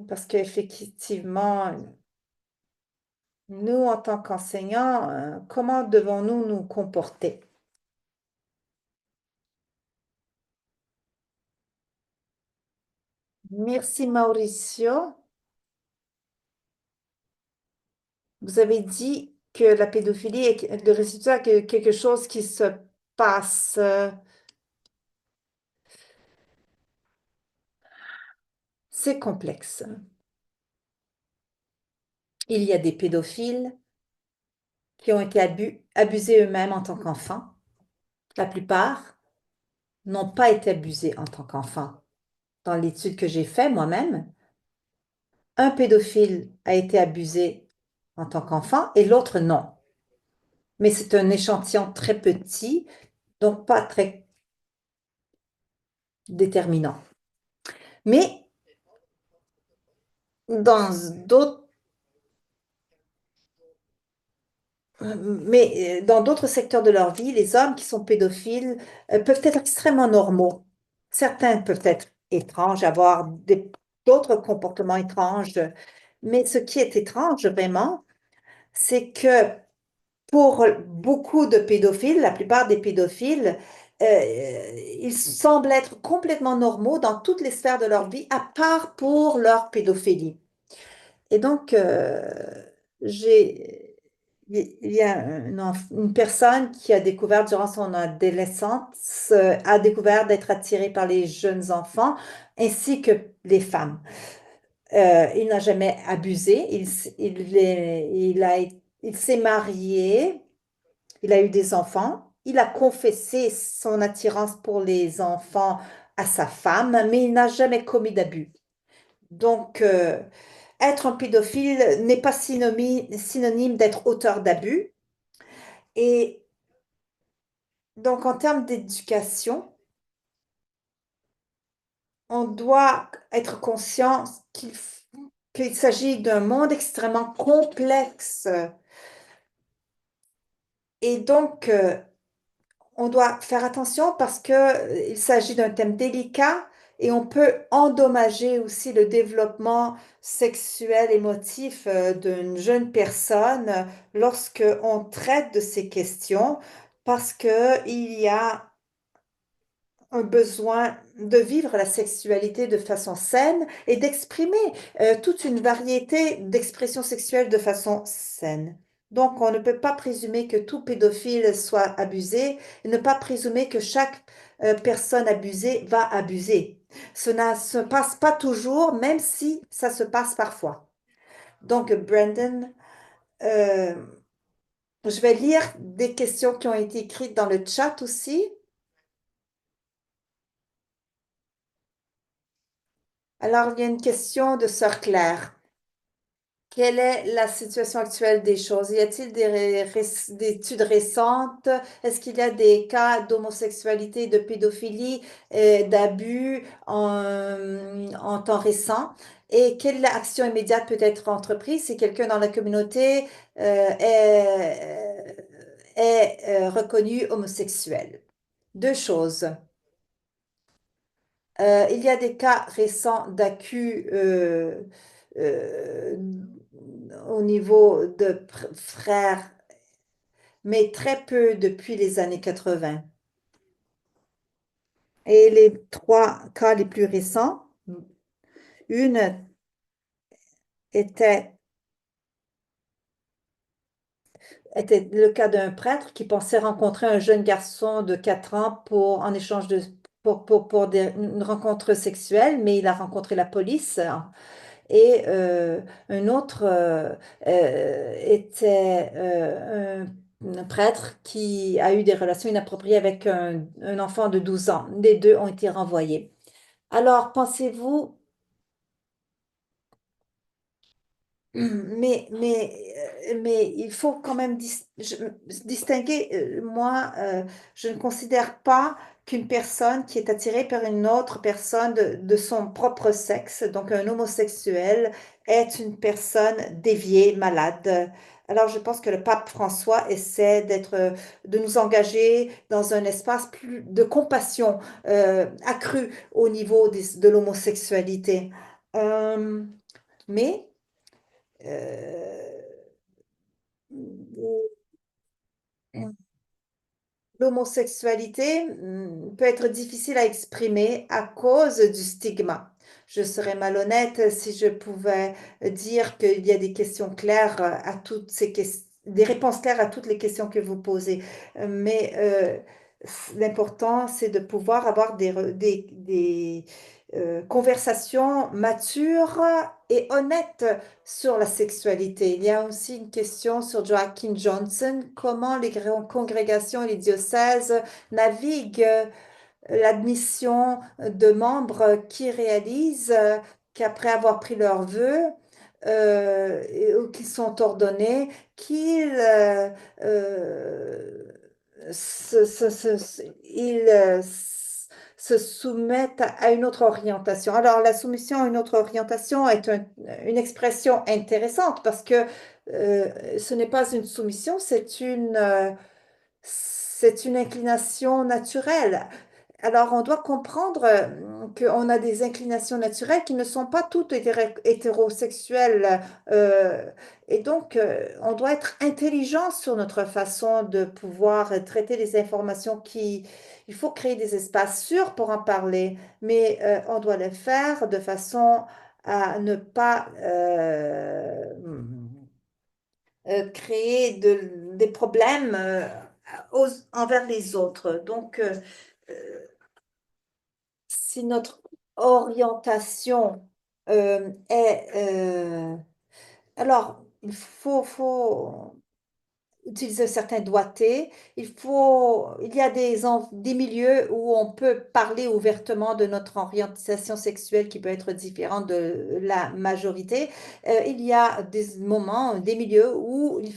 parce qu'effectivement, nous en tant qu'enseignants, comment devons-nous nous comporter? Merci Mauricio. Vous avez dit que la pédophilie est le résultat de quelque chose qui se passe. C'est complexe. Il y a des pédophiles qui ont été abusés eux-mêmes en tant qu'enfants. La plupart n'ont pas été abusés en tant qu'enfants. Dans l'étude que j'ai faite moi-même, un pédophile a été abusé en tant qu'enfant et l'autre non. Mais c'est un échantillon très petit, donc pas très déterminant. Mais dans d'autres dans d'autres secteurs de leur vie, les hommes qui sont pédophiles peuvent être extrêmement normaux. Certains peuvent être étranges, avoir d'autres comportements étranges. Mais ce qui est étrange vraiment, c'est que pour beaucoup de pédophiles, la plupart des pédophiles, ils semblent être complètement normaux dans toutes les sphères de leur vie, à part pour leur pédophilie. Et donc, j'ai il y a une personne qui a découvert durant son adolescence, a découvert d'être attiré par les jeunes enfants ainsi que les femmes. Il n'a jamais abusé. Il s'est marié. Il a eu des enfants. Il a confessé son attirance pour les enfants à sa femme, mais il n'a jamais commis d'abus. Donc, être un pédophile n'est pas synonyme d'être auteur d'abus. Et donc, en termes d'éducation, on doit être conscient qu'il s'agit d'un monde extrêmement complexe. Et donc, on doit faire attention parce que il s'agit d'un thème délicat et on peut endommager aussi le développement sexuel émotif d'une jeune personne lorsque on traite de ces questions parce que il y a un besoin de vivre la sexualité de façon saine et d'exprimer toute une variété d'expressions sexuelles de façon saine. Donc, on ne peut pas présumer que tout pédophile soit abusé et ne pas présumer que chaque personne abusée va abuser. Cela ne se passe pas toujours, même si ça se passe parfois. Donc, Brandon, euh, je vais lire des questions qui ont été écrites dans le chat aussi. Alors, il y a une question de Sœur Claire. Quelle est la situation actuelle des choses? Y a-t-il des études récentes? Est-ce qu'il y a des cas d'homosexualité, de pédophilie, d'abus en temps récent? Et quelle action immédiate peut être entreprise si quelqu'un dans la communauté est reconnu homosexuel? Deux choses. Il y a des cas récents d'accus euh, au niveau de frères, mais très peu depuis les années 80. Et les trois cas les plus récents, une était, était le cas d'un prêtre qui pensait rencontrer un jeune garçon de 4 ans en échange pour une rencontre sexuelle, mais il a rencontré la police. Et un autre était un prêtre qui a eu des relations inappropriées avec un enfant de 12 ans. Les deux ont été renvoyés. Alors, pensez-vous, mais il faut quand même distinguer, moi, je ne considère pas qu'une personne qui est attirée par une autre personne de son propre sexe, donc un homosexuel, est une personne déviée, malade. Alors, je pense que le pape François essaie de nous engager dans un espace plus de compassion accrue au niveau de l'homosexualité. Euh, mais euh, l'homosexualité peut être difficile à exprimer à cause du stigma. Je serais malhonnête si je pouvais dire qu'il y a des questions claires à toutes ces questions, des réponses claires à toutes les questions que vous posez. Mais l'important, c'est de pouvoir avoir des conversations matures et honnêtes sur la sexualité. Il y a aussi une question sur Joaquin Johnson. Comment les congrégations et les diocèses naviguent l'admission de membres qui réalisent qu'après avoir pris leur vœu, ou qui sont ordonnés, qu'ils euh, ils se soumettent à une autre orientation. Alors, la soumission à une autre orientation est une expression intéressante parce que ce n'est pas une soumission, c'est une inclination naturelle. Alors, on doit comprendre qu'on a des inclinations naturelles qui ne sont pas toutes hétérosexuelles. euh, et donc, on doit être intelligent sur notre façon de pouvoir traiter les informations Il faut créer des espaces sûrs pour en parler, mais on doit le faire de façon à ne pas créer des problèmes envers les autres. Donc, si notre orientation est... alors, faut utiliser un certain doigté. Il y a des milieux où on peut parler ouvertement de notre orientation sexuelle qui peut être différente de la majorité. Il y a des moments, des milieux où il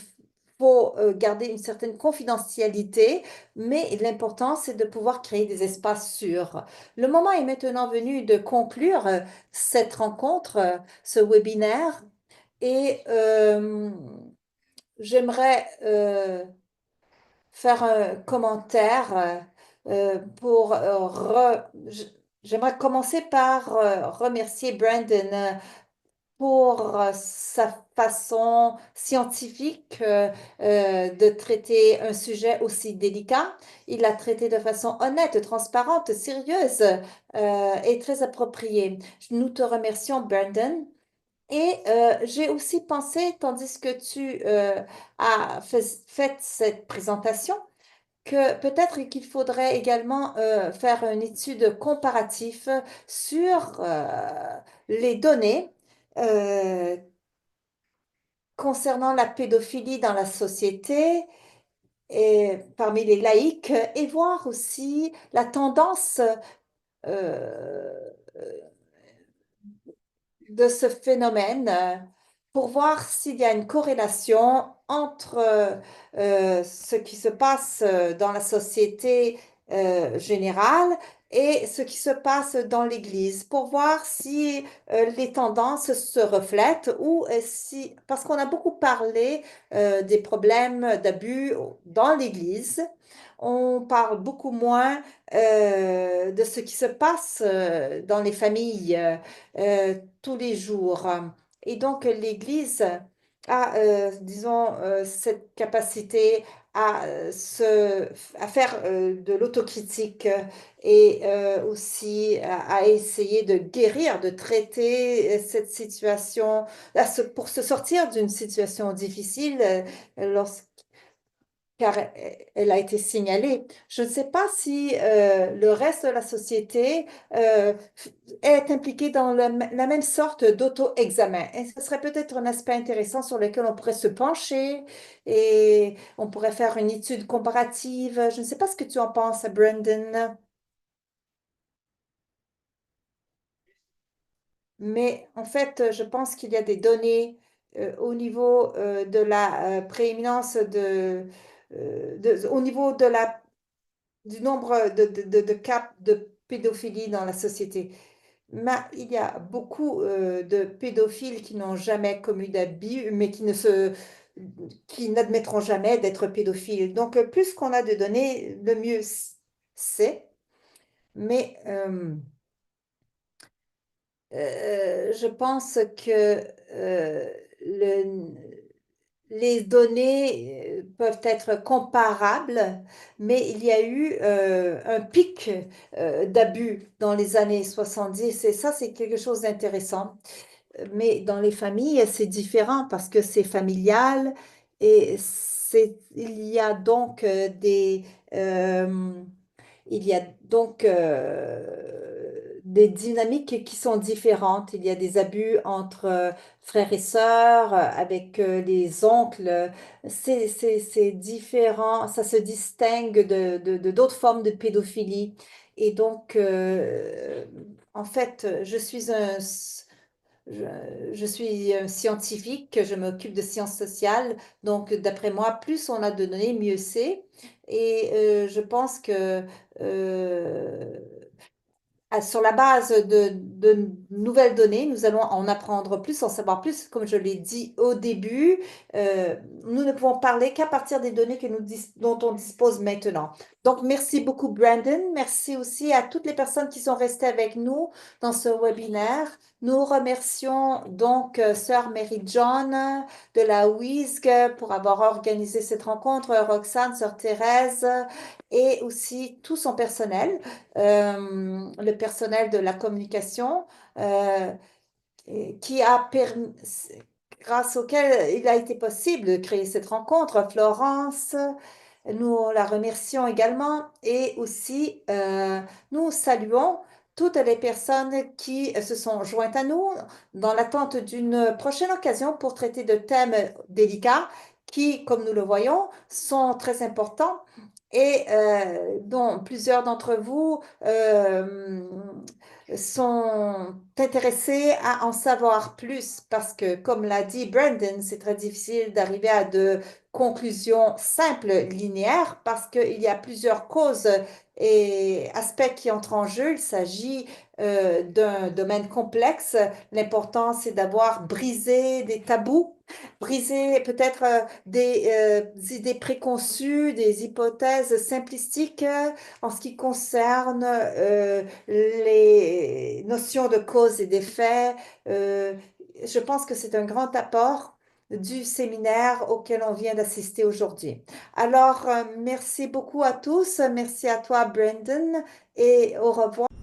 faut garder une certaine confidentialité, mais l'important, c'est de pouvoir créer des espaces sûrs. Le moment est maintenant venu de conclure cette rencontre, ce webinaire, et j'aimerais faire un commentaire j'aimerais commencer par remercier Brandon pour sa façon scientifique de traiter un sujet aussi délicat. Il l'a traité de façon honnête, transparente, sérieuse et très appropriée. Nous te remercions, Brandon. Et j'ai aussi pensé, tandis que tu as fait cette présentation, que peut-être qu'il faudrait également faire une étude comparative sur les données euh, concernant la pédophilie dans la société et parmi les laïcs et voir aussi la tendance euh, de ce phénomène pour voir s'il y a une corrélation entre ce qui se passe dans la société générale et ce qui se passe dans l'Église, pour voir si les tendances se reflètent ou si, parce qu'on a beaucoup parlé des problèmes d'abus dans l'Église, on parle beaucoup moins de ce qui se passe dans les familles tous les jours. Et donc, l'Église a, disons, cette capacité à faire de l'autocritique et aussi à essayer de guérir, de traiter cette situation, pour se sortir d'une situation difficile car elle a été signalée. Je ne sais pas si le reste de la société est impliqué dans la même sorte d'auto-examen. Et ce serait peut-être un aspect intéressant sur lequel on pourrait se pencher et on pourrait faire une étude comparative. Je ne sais pas ce que tu en penses, Brandon, mais en fait, je pense qu'il y a des données au niveau de la prééminence au niveau de du nombre de cas de pédophilie dans la société. Mais il y a beaucoup de pédophiles qui n'ont jamais commis d'abus, mais qui n'admettront jamais d'être pédophiles. Donc, plus qu'on a de données, le mieux c'est. Mais je pense que le, les données peuvent être comparables, mais il y a eu un pic d'abus dans les années 70 et ça, c'est quelque chose d'intéressant. Mais dans les familles, c'est différent parce que c'est familial et il y a donc euh, il y a donc des dynamiques qui sont différentes. Il y a des abus entre frères et sœurs, avec les oncles. C'est différent, ça se distingue d'autres formes de pédophilie. Et donc, en fait, je suis scientifique, je m'occupe de sciences sociales, donc d'après moi, plus on a de données, mieux c'est. Et je pense que euh, sur la base de nouvelles données, nous allons en apprendre plus, en savoir plus. Comme je l'ai dit au début, nous ne pouvons parler qu'à partir des données dont on dispose maintenant. Donc, merci beaucoup, Brandon. Merci aussi à toutes les personnes qui sont restées avec nous dans ce webinaire. Nous remercions donc Sœur Mary John de la WISG pour avoir organisé cette rencontre, Roxane, Sœur Thérèse et aussi tout son personnel le personnel de la communication euh, qui a permis grâce auquel il a été possible de créer cette rencontre. Florence, nous la remercions également et aussi nous saluons toutes les personnes qui se sont jointes à nous dans l'attente d'une prochaine occasion pour traiter de thèmes délicats qui, comme nous le voyons, sont très importants et dont plusieurs d'entre vous sont intéressés à en savoir plus parce que, comme l'a dit Brandon, c'est très difficile d'arriver à de conclusions simples, linéaires, parce qu'il y a plusieurs causes et aspects qui entrent en jeu. Il s'agit d'un domaine complexe. L'important, c'est d'avoir brisé des tabous, brisé peut-être des idées préconçues, des hypothèses simplistiques en ce qui concerne les notions de cause et d'effet. Euh, je pense que c'est un grand apport du séminaire auquel on vient d'assister aujourd'hui. Alors, merci beaucoup à tous. Merci à toi, Brandon, et au revoir.